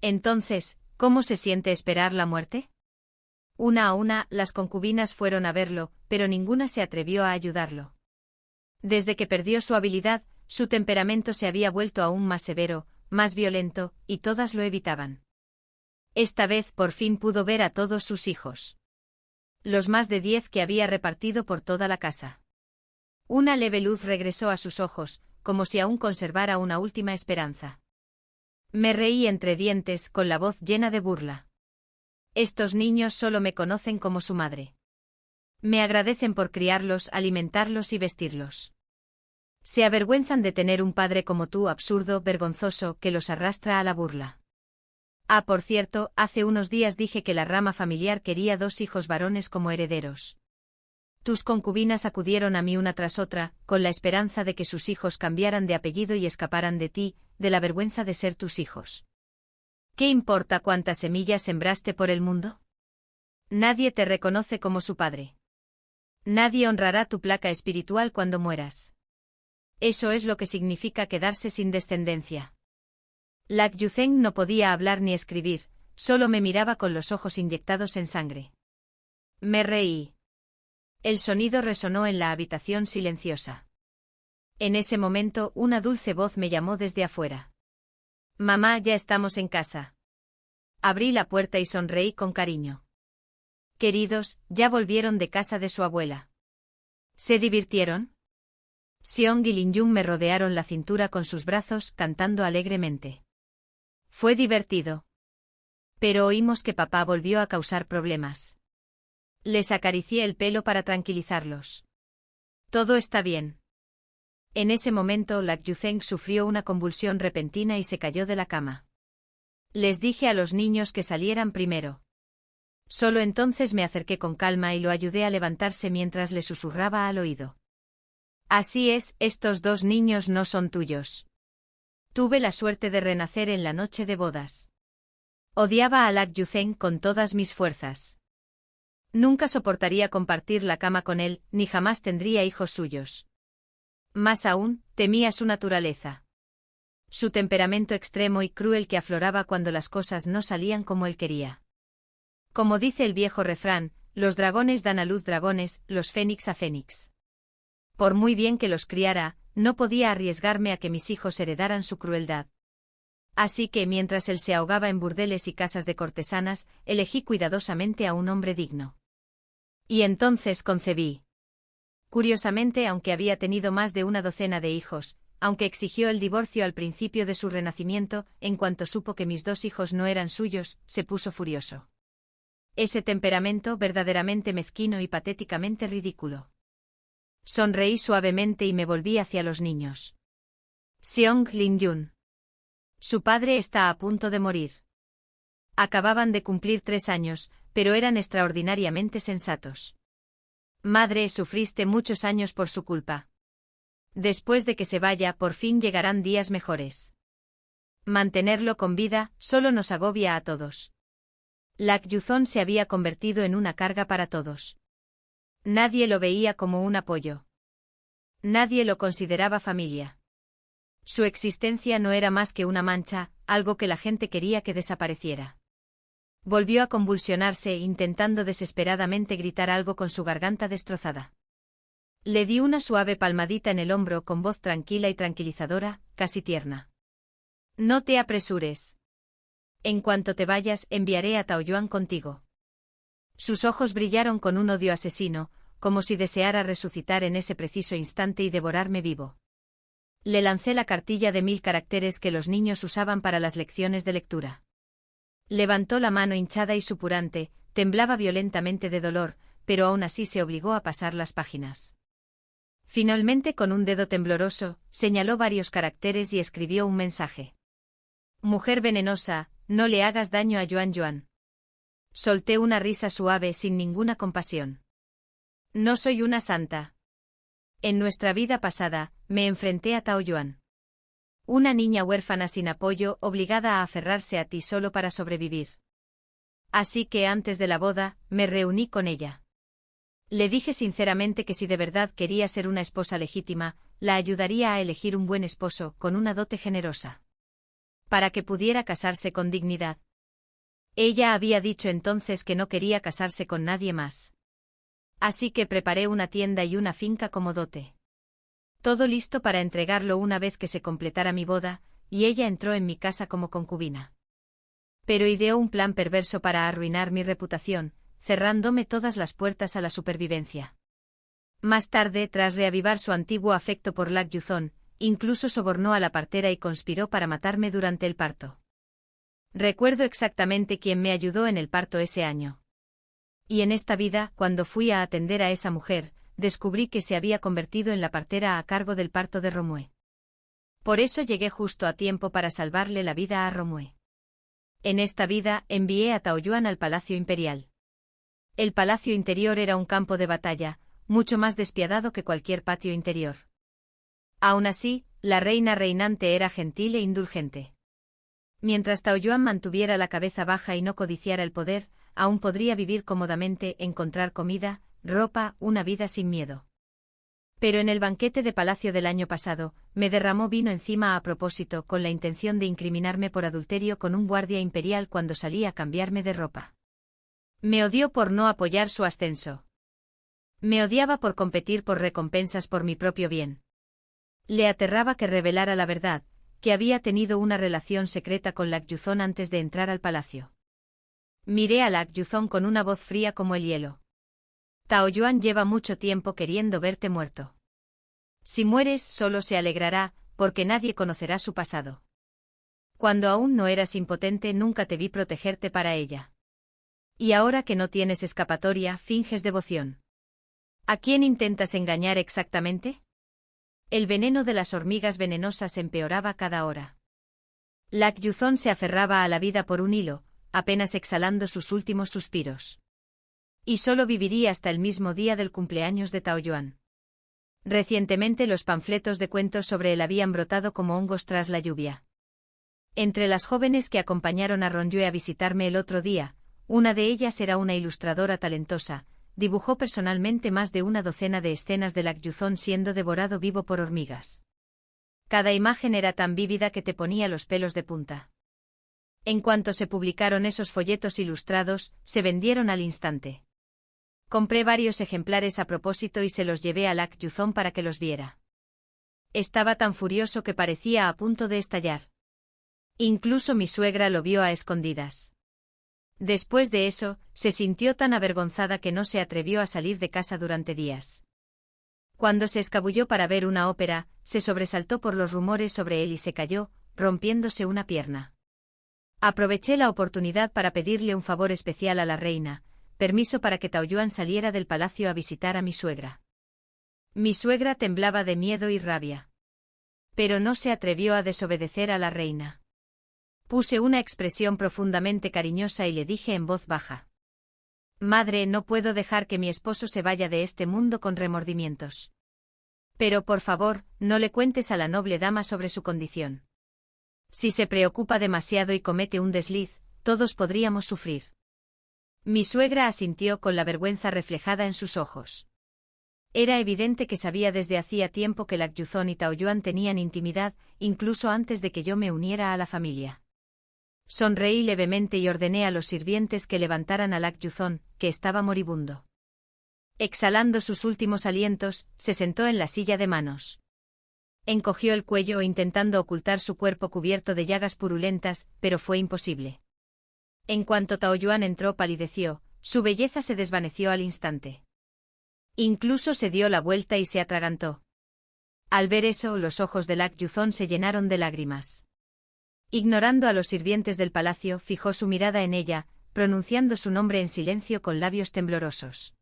Entonces, ¿cómo se siente esperar la muerte? Una a una, las concubinas fueron a verlo, pero ninguna se atrevió a ayudarlo. Desde que perdió su habilidad, su temperamento se había vuelto aún más severo, más violento, y todas lo evitaban. Esta vez por fin pudo ver a todos sus hijos. Los más de 10 que había repartido por toda la casa. Una leve luz regresó a sus ojos, como si aún conservara una última esperanza. Me reí entre dientes, con la voz llena de burla. Estos niños solo me conocen como su madre. Me agradecen por criarlos, alimentarlos y vestirlos. Se avergüenzan de tener un padre como tú, absurdo, vergonzoso, que los arrastra a la burla. Ah, por cierto, hace unos días dije que la rama familiar quería 2 hijos varones como herederos. Tus concubinas acudieron a mí una tras otra, con la esperanza de que sus hijos cambiaran de apellido y escaparan de ti, de la vergüenza de ser tus hijos. ¿Qué importa cuántas semillas sembraste por el mundo? Nadie te reconoce como su padre. Nadie honrará tu placa espiritual cuando mueras. Eso es lo que significa quedarse sin descendencia. Lak Yuzheng no podía hablar ni escribir, solo me miraba con los ojos inyectados en sangre. Me reí. El sonido resonó en la habitación silenciosa. En ese momento, una dulce voz me llamó desde afuera. Mamá, ya estamos en casa. Abrí la puerta y sonreí con cariño. Queridos, ya volvieron de casa de su abuela. ¿Se divirtieron? Seong y Lin Yun me rodearon la cintura con sus brazos, cantando alegremente. Fue divertido. Pero oímos que papá volvió a causar problemas. Les acaricié el pelo para tranquilizarlos. Todo está bien. En ese momento, Lak Yuzheng sufrió una convulsión repentina y se cayó de la cama. Les dije a los niños que salieran primero. Solo entonces me acerqué con calma y lo ayudé a levantarse mientras le susurraba al oído. Así es, estos dos niños no son tuyos. Tuve la suerte de renacer en la noche de bodas. Odiaba a Lak Yuzheng con todas mis fuerzas. Nunca soportaría compartir la cama con él, ni jamás tendría hijos suyos. Más aún, temía su naturaleza. Su temperamento extremo y cruel que afloraba cuando las cosas no salían como él quería. Como dice el viejo refrán, los dragones dan a luz dragones, los fénix a fénix. Por muy bien que los criara, no podía arriesgarme a que mis hijos heredaran su crueldad. Así que mientras él se ahogaba en burdeles y casas de cortesanas, elegí cuidadosamente a un hombre digno. Y entonces concebí. Curiosamente, aunque había tenido más de una docena de hijos, aunque exigió el divorcio al principio de su renacimiento, en cuanto supo que mis dos hijos no eran suyos, se puso furioso. Ese temperamento verdaderamente mezquino y patéticamente ridículo. Sonreí suavemente y me volví hacia los niños. Seong, Lin Yun. Su padre está a punto de morir. Acababan de cumplir 3 años, pero eran extraordinariamente sensatos. Madre, sufriste muchos años por su culpa. Después de que se vaya, por fin llegarán días mejores. Mantenerlo con vida solo nos agobia a todos. Lak Yuzhong se había convertido en una carga para todos. Nadie lo veía como un apoyo. Nadie lo consideraba familia. Su existencia no era más que una mancha, algo que la gente quería que desapareciera. Volvió a convulsionarse, intentando desesperadamente gritar algo con su garganta destrozada. Le di una suave palmadita en el hombro con voz tranquila y tranquilizadora, casi tierna. No te apresures. En cuanto te vayas, enviaré a Taoyuan contigo. Sus ojos brillaron con un odio asesino, como si deseara resucitar en ese preciso instante y devorarme vivo. Le lancé la cartilla de 1000 caracteres que los niños usaban para las lecciones de lectura. Levantó la mano hinchada y supurante, temblaba violentamente de dolor, pero aún así se obligó a pasar las páginas. Finalmente, con un dedo tembloroso, señaló varios caracteres y escribió un mensaje. Mujer venenosa, no le hagas daño a Yuan Yuan. Solté una risa suave sin ninguna compasión. No soy una santa. En nuestra vida pasada, me enfrenté a Taoyuan. Una niña huérfana sin apoyo, obligada a aferrarse a ti solo para sobrevivir. Así que antes de la boda, me reuní con ella. Le dije sinceramente que si de verdad quería ser una esposa legítima, la ayudaría a elegir un buen esposo, con una dote generosa. Para que pudiera casarse con dignidad. Ella había dicho entonces que no quería casarse con nadie más. Así que preparé una tienda y una finca como dote. Todo listo para entregarlo una vez que se completara mi boda, y ella entró en mi casa como concubina. Pero ideó un plan perverso para arruinar mi reputación, cerrándome todas las puertas a la supervivencia. Más tarde, tras reavivar su antiguo afecto por Lak Yuzhong, incluso sobornó a la partera y conspiró para matarme durante el parto. Recuerdo exactamente quién me ayudó en el parto ese año. Y en esta vida, cuando fui a atender a esa mujer, descubrí que se había convertido en la partera a cargo del parto de Romue. Por eso llegué justo a tiempo para salvarle la vida a Romue. En esta vida, envié a Taoyuan al Palacio Imperial. El palacio interior era un campo de batalla, mucho más despiadado que cualquier patio interior. Aún así, la reina reinante era gentil e indulgente. Mientras Taoyuan mantuviera la cabeza baja y no codiciara el poder, aún podría vivir cómodamente, encontrar comida, ropa, una vida sin miedo. Pero en el banquete de palacio del año pasado, me derramó vino encima a propósito con la intención de incriminarme por adulterio con un guardia imperial cuando salí a cambiarme de ropa. Me odió por no apoyar su ascenso. Me odiaba por competir por recompensas por mi propio bien. Le aterraba que revelara la verdad, que había tenido una relación secreta con Lak Yuzhong antes de entrar al palacio. Miré a Lak Yuzhong con una voz fría como el hielo. Taoyuan lleva mucho tiempo queriendo verte muerto. Si mueres, solo se alegrará, porque nadie conocerá su pasado. Cuando aún no eras impotente, nunca te vi protegerte para ella. Y ahora que no tienes escapatoria, finges devoción. ¿A quién intentas engañar exactamente? El veneno de las hormigas venenosas empeoraba cada hora. Lak Yuzhong se aferraba a la vida por un hilo, apenas exhalando sus últimos suspiros. Y solo viviría hasta el mismo día del cumpleaños de Taoyuan. Recientemente los panfletos de cuentos sobre él habían brotado como hongos tras la lluvia. Entre las jóvenes que acompañaron a Rongyue a visitarme el otro día, una de ellas era una ilustradora talentosa, dibujó personalmente más de una docena de escenas de Lak Yuzhong siendo devorado vivo por hormigas. Cada imagen era tan vívida que te ponía los pelos de punta. En cuanto se publicaron esos folletos ilustrados, se vendieron al instante. Compré varios ejemplares a propósito y se los llevé a Lak Yuzhong para que los viera. Estaba tan furioso que parecía a punto de estallar. Incluso mi suegra lo vio a escondidas. Después de eso, se sintió tan avergonzada que no se atrevió a salir de casa durante días. Cuando se escabulló para ver una ópera, se sobresaltó por los rumores sobre él y se cayó, rompiéndose una pierna. Aproveché la oportunidad para pedirle un favor especial a la reina, permiso para que Taoyuan saliera del palacio a visitar a mi suegra. Mi suegra temblaba de miedo y rabia. Pero no se atrevió a desobedecer a la reina. Puse una expresión profundamente cariñosa y le dije en voz baja: «Madre, no puedo dejar que mi esposo se vaya de este mundo con remordimientos. Pero por favor, no le cuentes a la noble dama sobre su condición. Si se preocupa demasiado y comete un desliz, todos podríamos sufrir». Mi suegra asintió con la vergüenza reflejada en sus ojos. Era evidente que sabía desde hacía tiempo que Lak Yuzhong y Taoyuan tenían intimidad, incluso antes de que yo me uniera a la familia. Sonreí levemente y ordené a los sirvientes que levantaran a Lak Yuzhong, que estaba moribundo. Exhalando sus últimos alientos, se sentó en la silla de manos. Encogió el cuello intentando ocultar su cuerpo cubierto de llagas purulentas, pero fue imposible. En cuanto Taoyuan entró, palideció, su belleza se desvaneció al instante. Incluso se dio la vuelta y se atragantó. Al ver eso, los ojos de Lak Yuzhong se llenaron de lágrimas. Ignorando a los sirvientes del palacio, fijó su mirada en ella, pronunciando su nombre en silencio con labios temblorosos.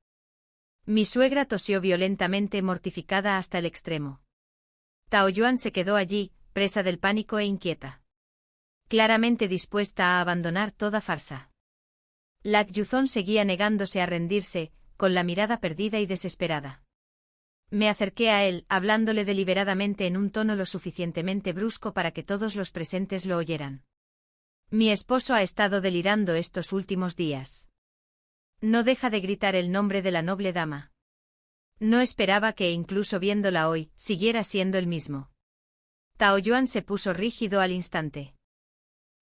Mi suegra tosió violentamente, mortificada hasta el extremo. Taoyuan se quedó allí, presa del pánico e inquieta. Claramente dispuesta a abandonar toda farsa. Lak Yuzhong seguía negándose a rendirse, con la mirada perdida y desesperada. Me acerqué a él, hablándole deliberadamente en un tono lo suficientemente brusco para que todos los presentes lo oyeran. Mi esposo ha estado delirando estos últimos días. No deja de gritar el nombre de la noble dama. No esperaba que, incluso viéndola hoy, siguiera siendo el mismo. Taoyuan se puso rígido al instante.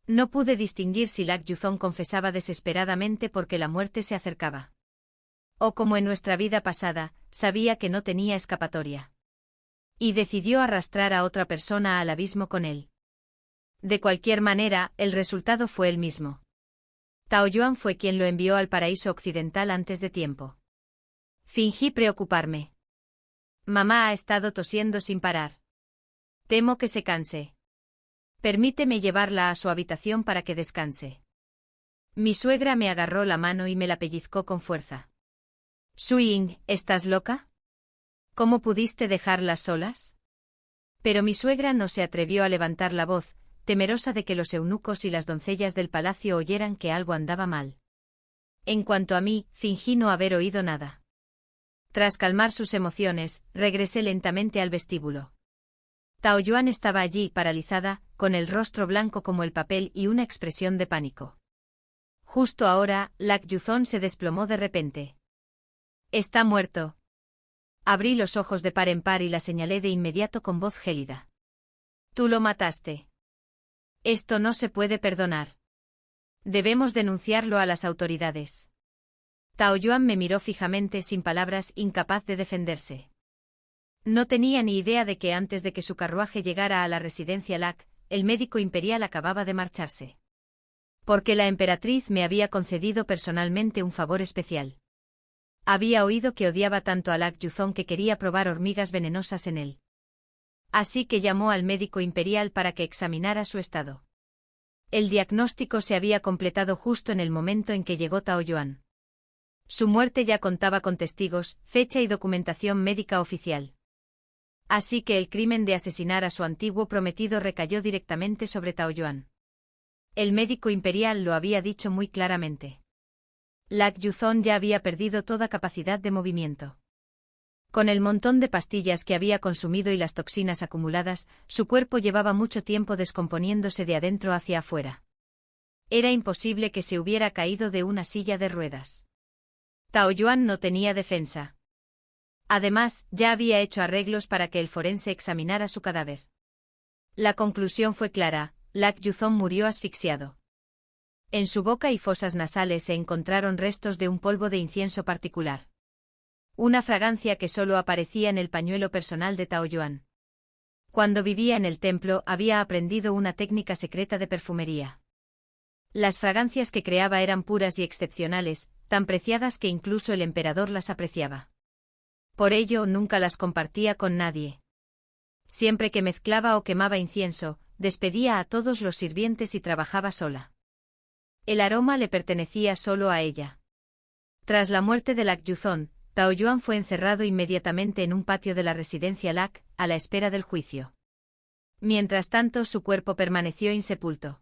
No pude distinguir si Lak Yuzhong confesaba desesperadamente porque la muerte se acercaba. O como en nuestra vida pasada, sabía que no tenía escapatoria. Y decidió arrastrar a otra persona al abismo con él. De cualquier manera, el resultado fue el mismo. Taoyuan fue quien lo envió al paraíso occidental antes de tiempo. Fingí preocuparme. Mamá ha estado tosiendo sin parar. Temo que se canse. Permíteme llevarla a su habitación para que descanse. Mi suegra me agarró la mano y me la pellizcó con fuerza. Suying, ¿estás loca? ¿Cómo pudiste dejarlas solas? Pero mi suegra no se atrevió a levantar la voz, temerosa de que los eunucos y las doncellas del palacio oyeran que algo andaba mal. En cuanto a mí, fingí no haber oído nada. Tras calmar sus emociones, regresé lentamente al vestíbulo. Taoyuan estaba allí, paralizada, con el rostro blanco como el papel y una expresión de pánico. Justo ahora, Lak Yuzhong se desplomó de repente. Está muerto. Abrí los ojos de par en par y la señalé de inmediato con voz gélida. Tú lo mataste. Esto no se puede perdonar. Debemos denunciarlo a las autoridades. Tao Yuan me miró fijamente sin palabras, incapaz de defenderse. No tenía ni idea de que antes de que su carruaje llegara a la residencia Lac, el médico imperial acababa de marcharse. Porque la emperatriz me había concedido personalmente un favor especial. Había oído que odiaba tanto a Lac Yuzong que quería probar hormigas venenosas en él. Así que llamó al médico imperial para que examinara su estado. El diagnóstico se había completado justo en el momento en que llegó Tao Yuan. Su muerte ya contaba con testigos, fecha y documentación médica oficial. Así que el crimen de asesinar a su antiguo prometido recayó directamente sobre Tao Yuan. El médico imperial lo había dicho muy claramente. Lac Yuzong ya había perdido toda capacidad de movimiento. Con el montón de pastillas que había consumido y las toxinas acumuladas, su cuerpo llevaba mucho tiempo descomponiéndose de adentro hacia afuera. Era imposible que se hubiera caído de una silla de ruedas. Tao Yuan no tenía defensa. Además, ya había hecho arreglos para que el forense examinara su cadáver. La conclusión fue clara: Lac Yuzong murió asfixiado. En su boca y fosas nasales se encontraron restos de un polvo de incienso particular. Una fragancia que solo aparecía en el pañuelo personal de Tao Yuan. Cuando vivía en el templo había aprendido una técnica secreta de perfumería. Las fragancias que creaba eran puras y excepcionales, tan preciadas que incluso el emperador las apreciaba. Por ello nunca las compartía con nadie. Siempre que mezclaba o quemaba incienso, despedía a todos los sirvientes y trabajaba sola. El aroma le pertenecía solo a ella. Tras la muerte de Lac Yuzong, Tao Yuan fue encerrado inmediatamente en un patio de la residencia Lac, a la espera del juicio. Mientras tanto, su cuerpo permaneció insepulto.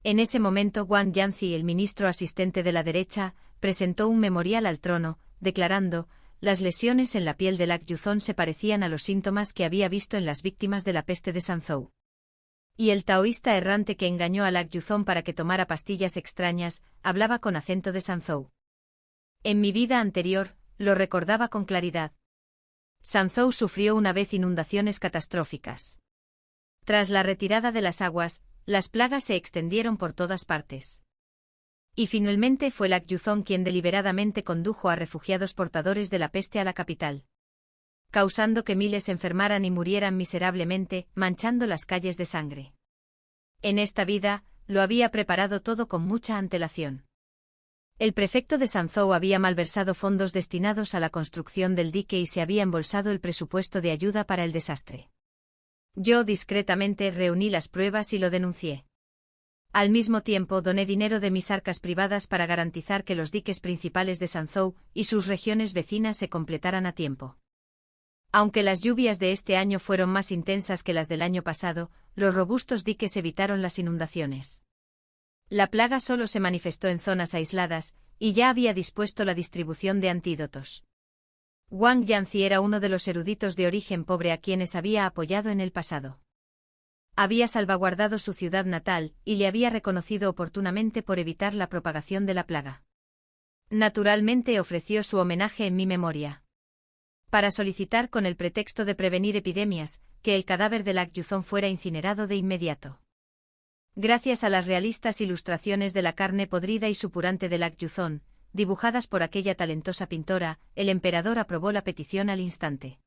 En ese momento, Wang Yanzi, el ministro asistente de la derecha, presentó un memorial al trono, declarando: las lesiones en la piel de Lac Yuzong se parecían a los síntomas que había visto en las víctimas de la peste de Sanzhou. Y el taoísta errante que engañó a Lac Yuzong para que tomara pastillas extrañas, hablaba con acento de Sanzhou. En mi vida anterior, lo recordaba con claridad. Sanzhou sufrió una vez inundaciones catastróficas. Tras la retirada de las aguas, las plagas se extendieron por todas partes. Y finalmente fue Lac Yuzong quien deliberadamente condujo a refugiados portadores de la peste a la capital, causando que miles enfermaran y murieran miserablemente, manchando las calles de sangre. En esta vida, lo había preparado todo con mucha antelación. El prefecto de Sanzhou había malversado fondos destinados a la construcción del dique y se había embolsado el presupuesto de ayuda para el desastre. Yo discretamente reuní las pruebas y lo denuncié. Al mismo tiempo doné dinero de mis arcas privadas para garantizar que los diques principales de Sanzhou y sus regiones vecinas se completaran a tiempo. Aunque las lluvias de este año fueron más intensas que las del año pasado, los robustos diques evitaron las inundaciones. La plaga solo se manifestó en zonas aisladas, y ya había dispuesto la distribución de antídotos. Wang Yanzi era uno de los eruditos de origen pobre a quienes había apoyado en el pasado. Había salvaguardado su ciudad natal, y le había reconocido oportunamente por evitar la propagación de la plaga. Naturalmente ofreció su homenaje en mi memoria. Para solicitar, con el pretexto de prevenir epidemias, que el cadáver de Lac Yuzong fuera incinerado de inmediato. Gracias a las realistas ilustraciones de la carne podrida y supurante de Lac Yuzong, dibujadas por aquella talentosa pintora, el emperador aprobó la petición al instante.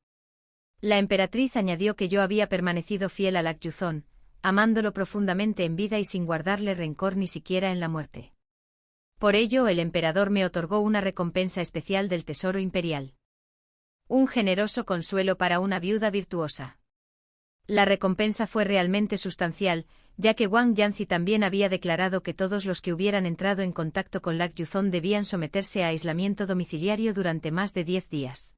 La emperatriz añadió que yo había permanecido fiel a Lac Yuzong, amándolo profundamente en vida y sin guardarle rencor ni siquiera en la muerte. Por ello, el emperador me otorgó una recompensa especial del tesoro imperial. Un generoso consuelo para una viuda virtuosa. La recompensa fue realmente sustancial, ya que Wang Yanzi también había declarado que todos los que hubieran entrado en contacto con Lac Yuzong debían someterse a aislamiento domiciliario durante más de 10 días.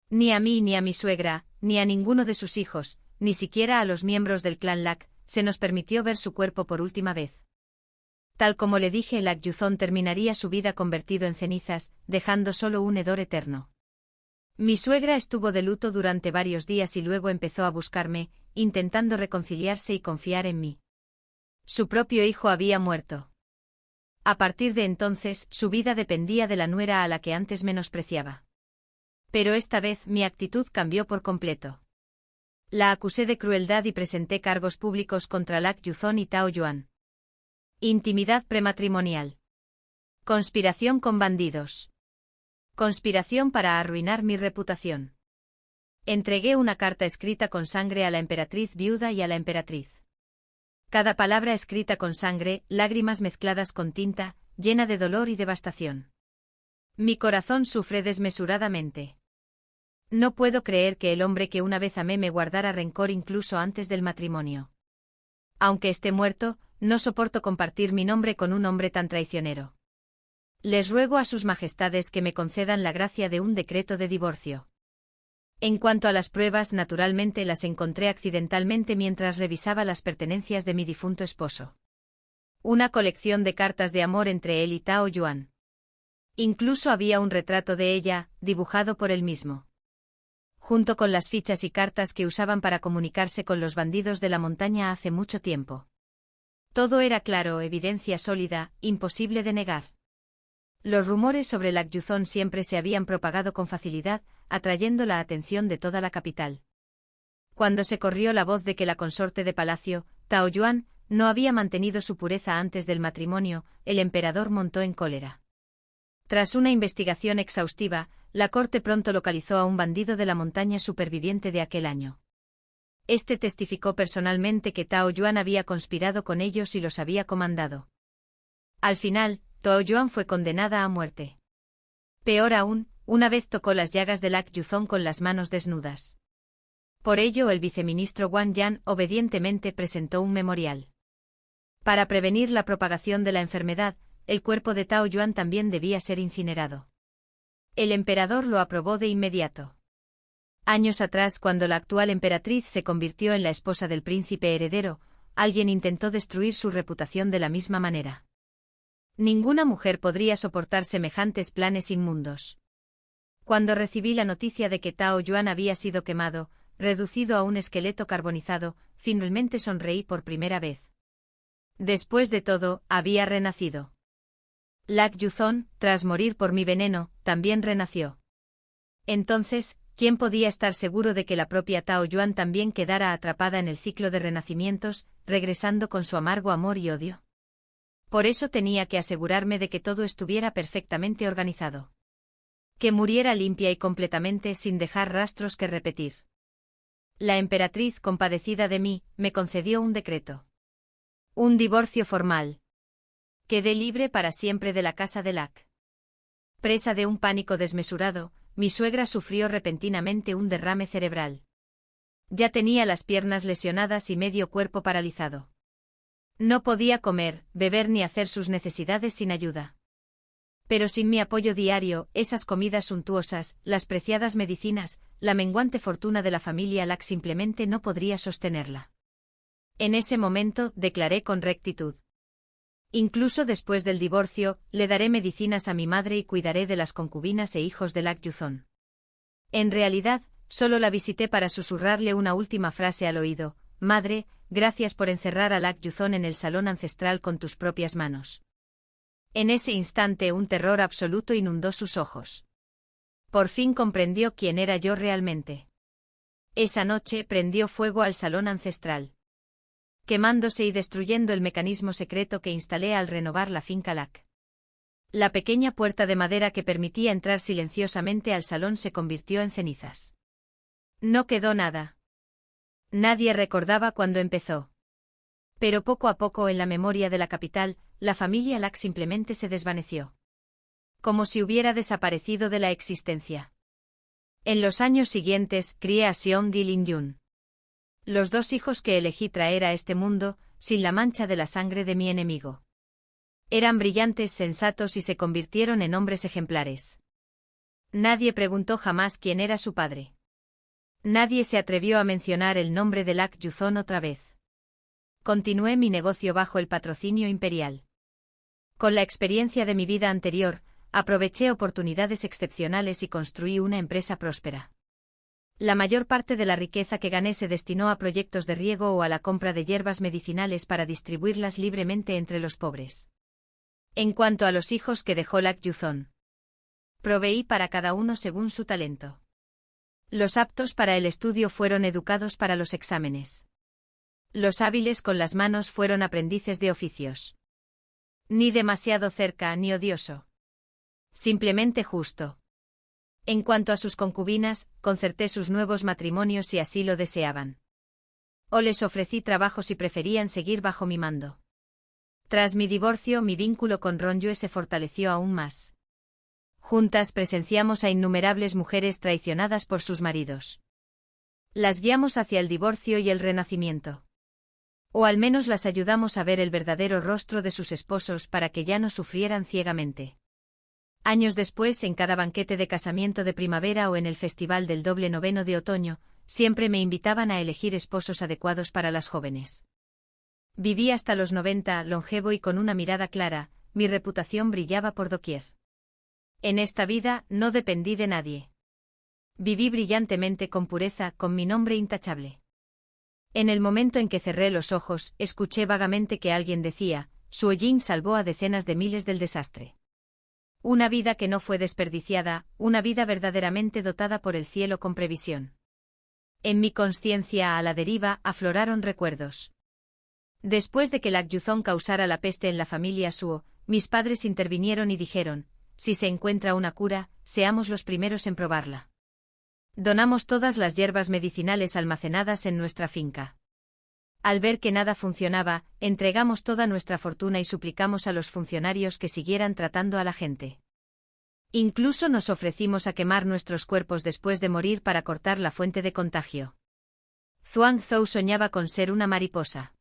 Ni a mí ni a mi suegra, ni a ninguno de sus hijos, ni siquiera a los miembros del clan Lac, se nos permitió ver su cuerpo por última vez. Tal como le dije, Lac Yuzong terminaría su vida convertido en cenizas, dejando solo un hedor eterno. Mi suegra estuvo de luto durante varios días y luego empezó a buscarme, intentando reconciliarse y confiar en mí. Su propio hijo había muerto. A partir de entonces, su vida dependía de la nuera a la que antes menospreciaba. Pero esta vez mi actitud cambió por completo. La acusé de crueldad y presenté cargos públicos contra Lak Yuzhong y Tao Yuan. Intimidad prematrimonial. Conspiración con bandidos. Conspiración para arruinar mi reputación. Entregué una carta escrita con sangre a la emperatriz viuda y a la emperatriz. Cada palabra escrita con sangre, lágrimas mezcladas con tinta, llena de dolor y devastación. Mi corazón sufre desmesuradamente. No puedo creer que el hombre que una vez amé me guardara rencor incluso antes del matrimonio. Aunque esté muerto, no soporto compartir mi nombre con un hombre tan traicionero. Les ruego a sus majestades que me concedan la gracia de un decreto de divorcio. En cuanto a las pruebas, naturalmente las encontré accidentalmente mientras revisaba las pertenencias de mi difunto esposo. Una colección de cartas de amor entre él y Tao Yuan. Incluso había un retrato de ella, dibujado por él mismo. Junto con las fichas y cartas que usaban para comunicarse con los bandidos de la montaña hace mucho tiempo. Todo era claro, evidencia sólida, imposible de negar. Los rumores sobre Lak Yuzhong siempre se habían propagado con facilidad, atrayendo la atención de toda la capital. Cuando se corrió la voz de que la consorte de palacio, Tao Yuan, no había mantenido su pureza antes del matrimonio, el emperador montó en cólera. Tras una investigación exhaustiva, la corte pronto localizó a un bandido de la montaña superviviente de aquel año. Este testificó personalmente que Tao Yuan había conspirado con ellos y los había comandado. Al final, Tao Yuan fue condenada a muerte. Peor aún, una vez tocó las llagas de Lak Yuzhong con las manos desnudas. Por ello el viceministro Wang Yan obedientemente presentó un memorial. Para prevenir la propagación de la enfermedad, el cuerpo de Tao Yuan también debía ser incinerado. El emperador lo aprobó de inmediato. Años atrás, cuando la actual emperatriz se convirtió en la esposa del príncipe heredero, alguien intentó destruir su reputación de la misma manera. Ninguna mujer podría soportar semejantes planes inmundos. Cuando recibí la noticia de que Tao Yuan había sido quemado, reducido a un esqueleto carbonizado, finalmente sonreí por primera vez. Después de todo, había renacido. Lak Yuzhong, tras morir por mi veneno, también renació. Entonces, ¿quién podía estar seguro de que la propia Tao Yuan también quedara atrapada en el ciclo de renacimientos, regresando con su amargo amor y odio? Por eso tenía que asegurarme de que todo estuviera perfectamente organizado. Que muriera limpia y completamente sin dejar rastros que repetir. La emperatriz, compadecida de mí, me concedió un decreto. Un divorcio formal. Quedé libre para siempre de la casa de Lak. Presa de un pánico desmesurado, mi suegra sufrió repentinamente un derrame cerebral. Ya tenía las piernas lesionadas y medio cuerpo paralizado. No podía comer, beber ni hacer sus necesidades sin ayuda. Pero sin mi apoyo diario, esas comidas suntuosas, las preciadas medicinas, la menguante fortuna de la familia Lak simplemente no podría sostenerla. En ese momento, declaré con rectitud. Incluso después del divorcio, le daré medicinas a mi madre y cuidaré de las concubinas e hijos de Lak Yuzhong. En realidad, solo la visité para susurrarle una última frase al oído: Madre, gracias por encerrar a Lak Yuzhong en el salón ancestral con tus propias manos. En ese instante un terror absoluto inundó sus ojos. Por fin comprendió quién era yo realmente. Esa noche prendió fuego al salón ancestral, quemándose y destruyendo el mecanismo secreto que instalé al renovar la finca Lak. La pequeña puerta de madera que permitía entrar silenciosamente al salón se convirtió en cenizas. No quedó nada. Nadie recordaba cuándo empezó. Pero poco a poco en la memoria de la capital, la familia Lak simplemente se desvaneció. Como si hubiera desaparecido de la existencia. En los años siguientes, crié a Seong y Lin Yun. Los dos hijos que elegí traer a este mundo, sin la mancha de la sangre de mi enemigo. Eran brillantes, sensatos y se convirtieron en hombres ejemplares. Nadie preguntó jamás quién era su padre. Nadie se atrevió a mencionar el nombre de Lak Yuzhong otra vez. Continué mi negocio bajo el patrocinio imperial. Con la experiencia de mi vida anterior, aproveché oportunidades excepcionales y construí una empresa próspera. La mayor parte de la riqueza que gané se destinó a proyectos de riego o a la compra de hierbas medicinales para distribuirlas libremente entre los pobres. En cuanto a los hijos que dejó Lak Yuzhong, proveí para cada uno según su talento. Los aptos para el estudio fueron educados para los exámenes. Los hábiles con las manos fueron aprendices de oficios. Ni demasiado cerca ni odioso. Simplemente justo. En cuanto a sus concubinas, concerté sus nuevos matrimonios si así lo deseaban. O les ofrecí trabajo si preferían seguir bajo mi mando. Tras mi divorcio, mi vínculo con Ronjue se fortaleció aún más. Juntas presenciamos a innumerables mujeres traicionadas por sus maridos. Las guiamos hacia el divorcio y el renacimiento. O al menos las ayudamos a ver el verdadero rostro de sus esposos para que ya no sufrieran ciegamente. Años después, en cada banquete de casamiento de primavera o en el festival del doble noveno de otoño, siempre me invitaban a elegir esposos adecuados para las jóvenes. Viví hasta los 90, longevo y con una mirada clara, mi reputación brillaba por doquier. En esta vida no dependí de nadie. Viví brillantemente con pureza, con mi nombre intachable. En el momento en que cerré los ojos, escuché vagamente que alguien decía, Suo Jing salvó a decenas de miles del desastre. Una vida que no fue desperdiciada, una vida verdaderamente dotada por el cielo con previsión. En mi conciencia a la deriva afloraron recuerdos. Después de que Lac Yuzong causara la peste en la familia Suo, mis padres intervinieron y dijeron, si se encuentra una cura, seamos los primeros en probarla. Donamos todas las hierbas medicinales almacenadas en nuestra finca. Al ver que nada funcionaba, entregamos toda nuestra fortuna y suplicamos a los funcionarios que siguieran tratando a la gente. Incluso nos ofrecimos a quemar nuestros cuerpos después de morir para cortar la fuente de contagio. Zhuang Zhou soñaba con ser una mariposa.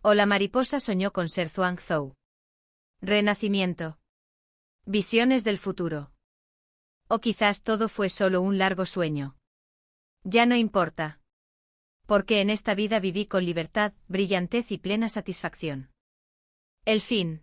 O la mariposa soñó con ser Zhuang Zhou. Renacimiento. Visiones del futuro. O quizás todo fue solo un largo sueño. Ya no importa. Porque en esta vida viví con libertad, brillantez y plena satisfacción. El fin.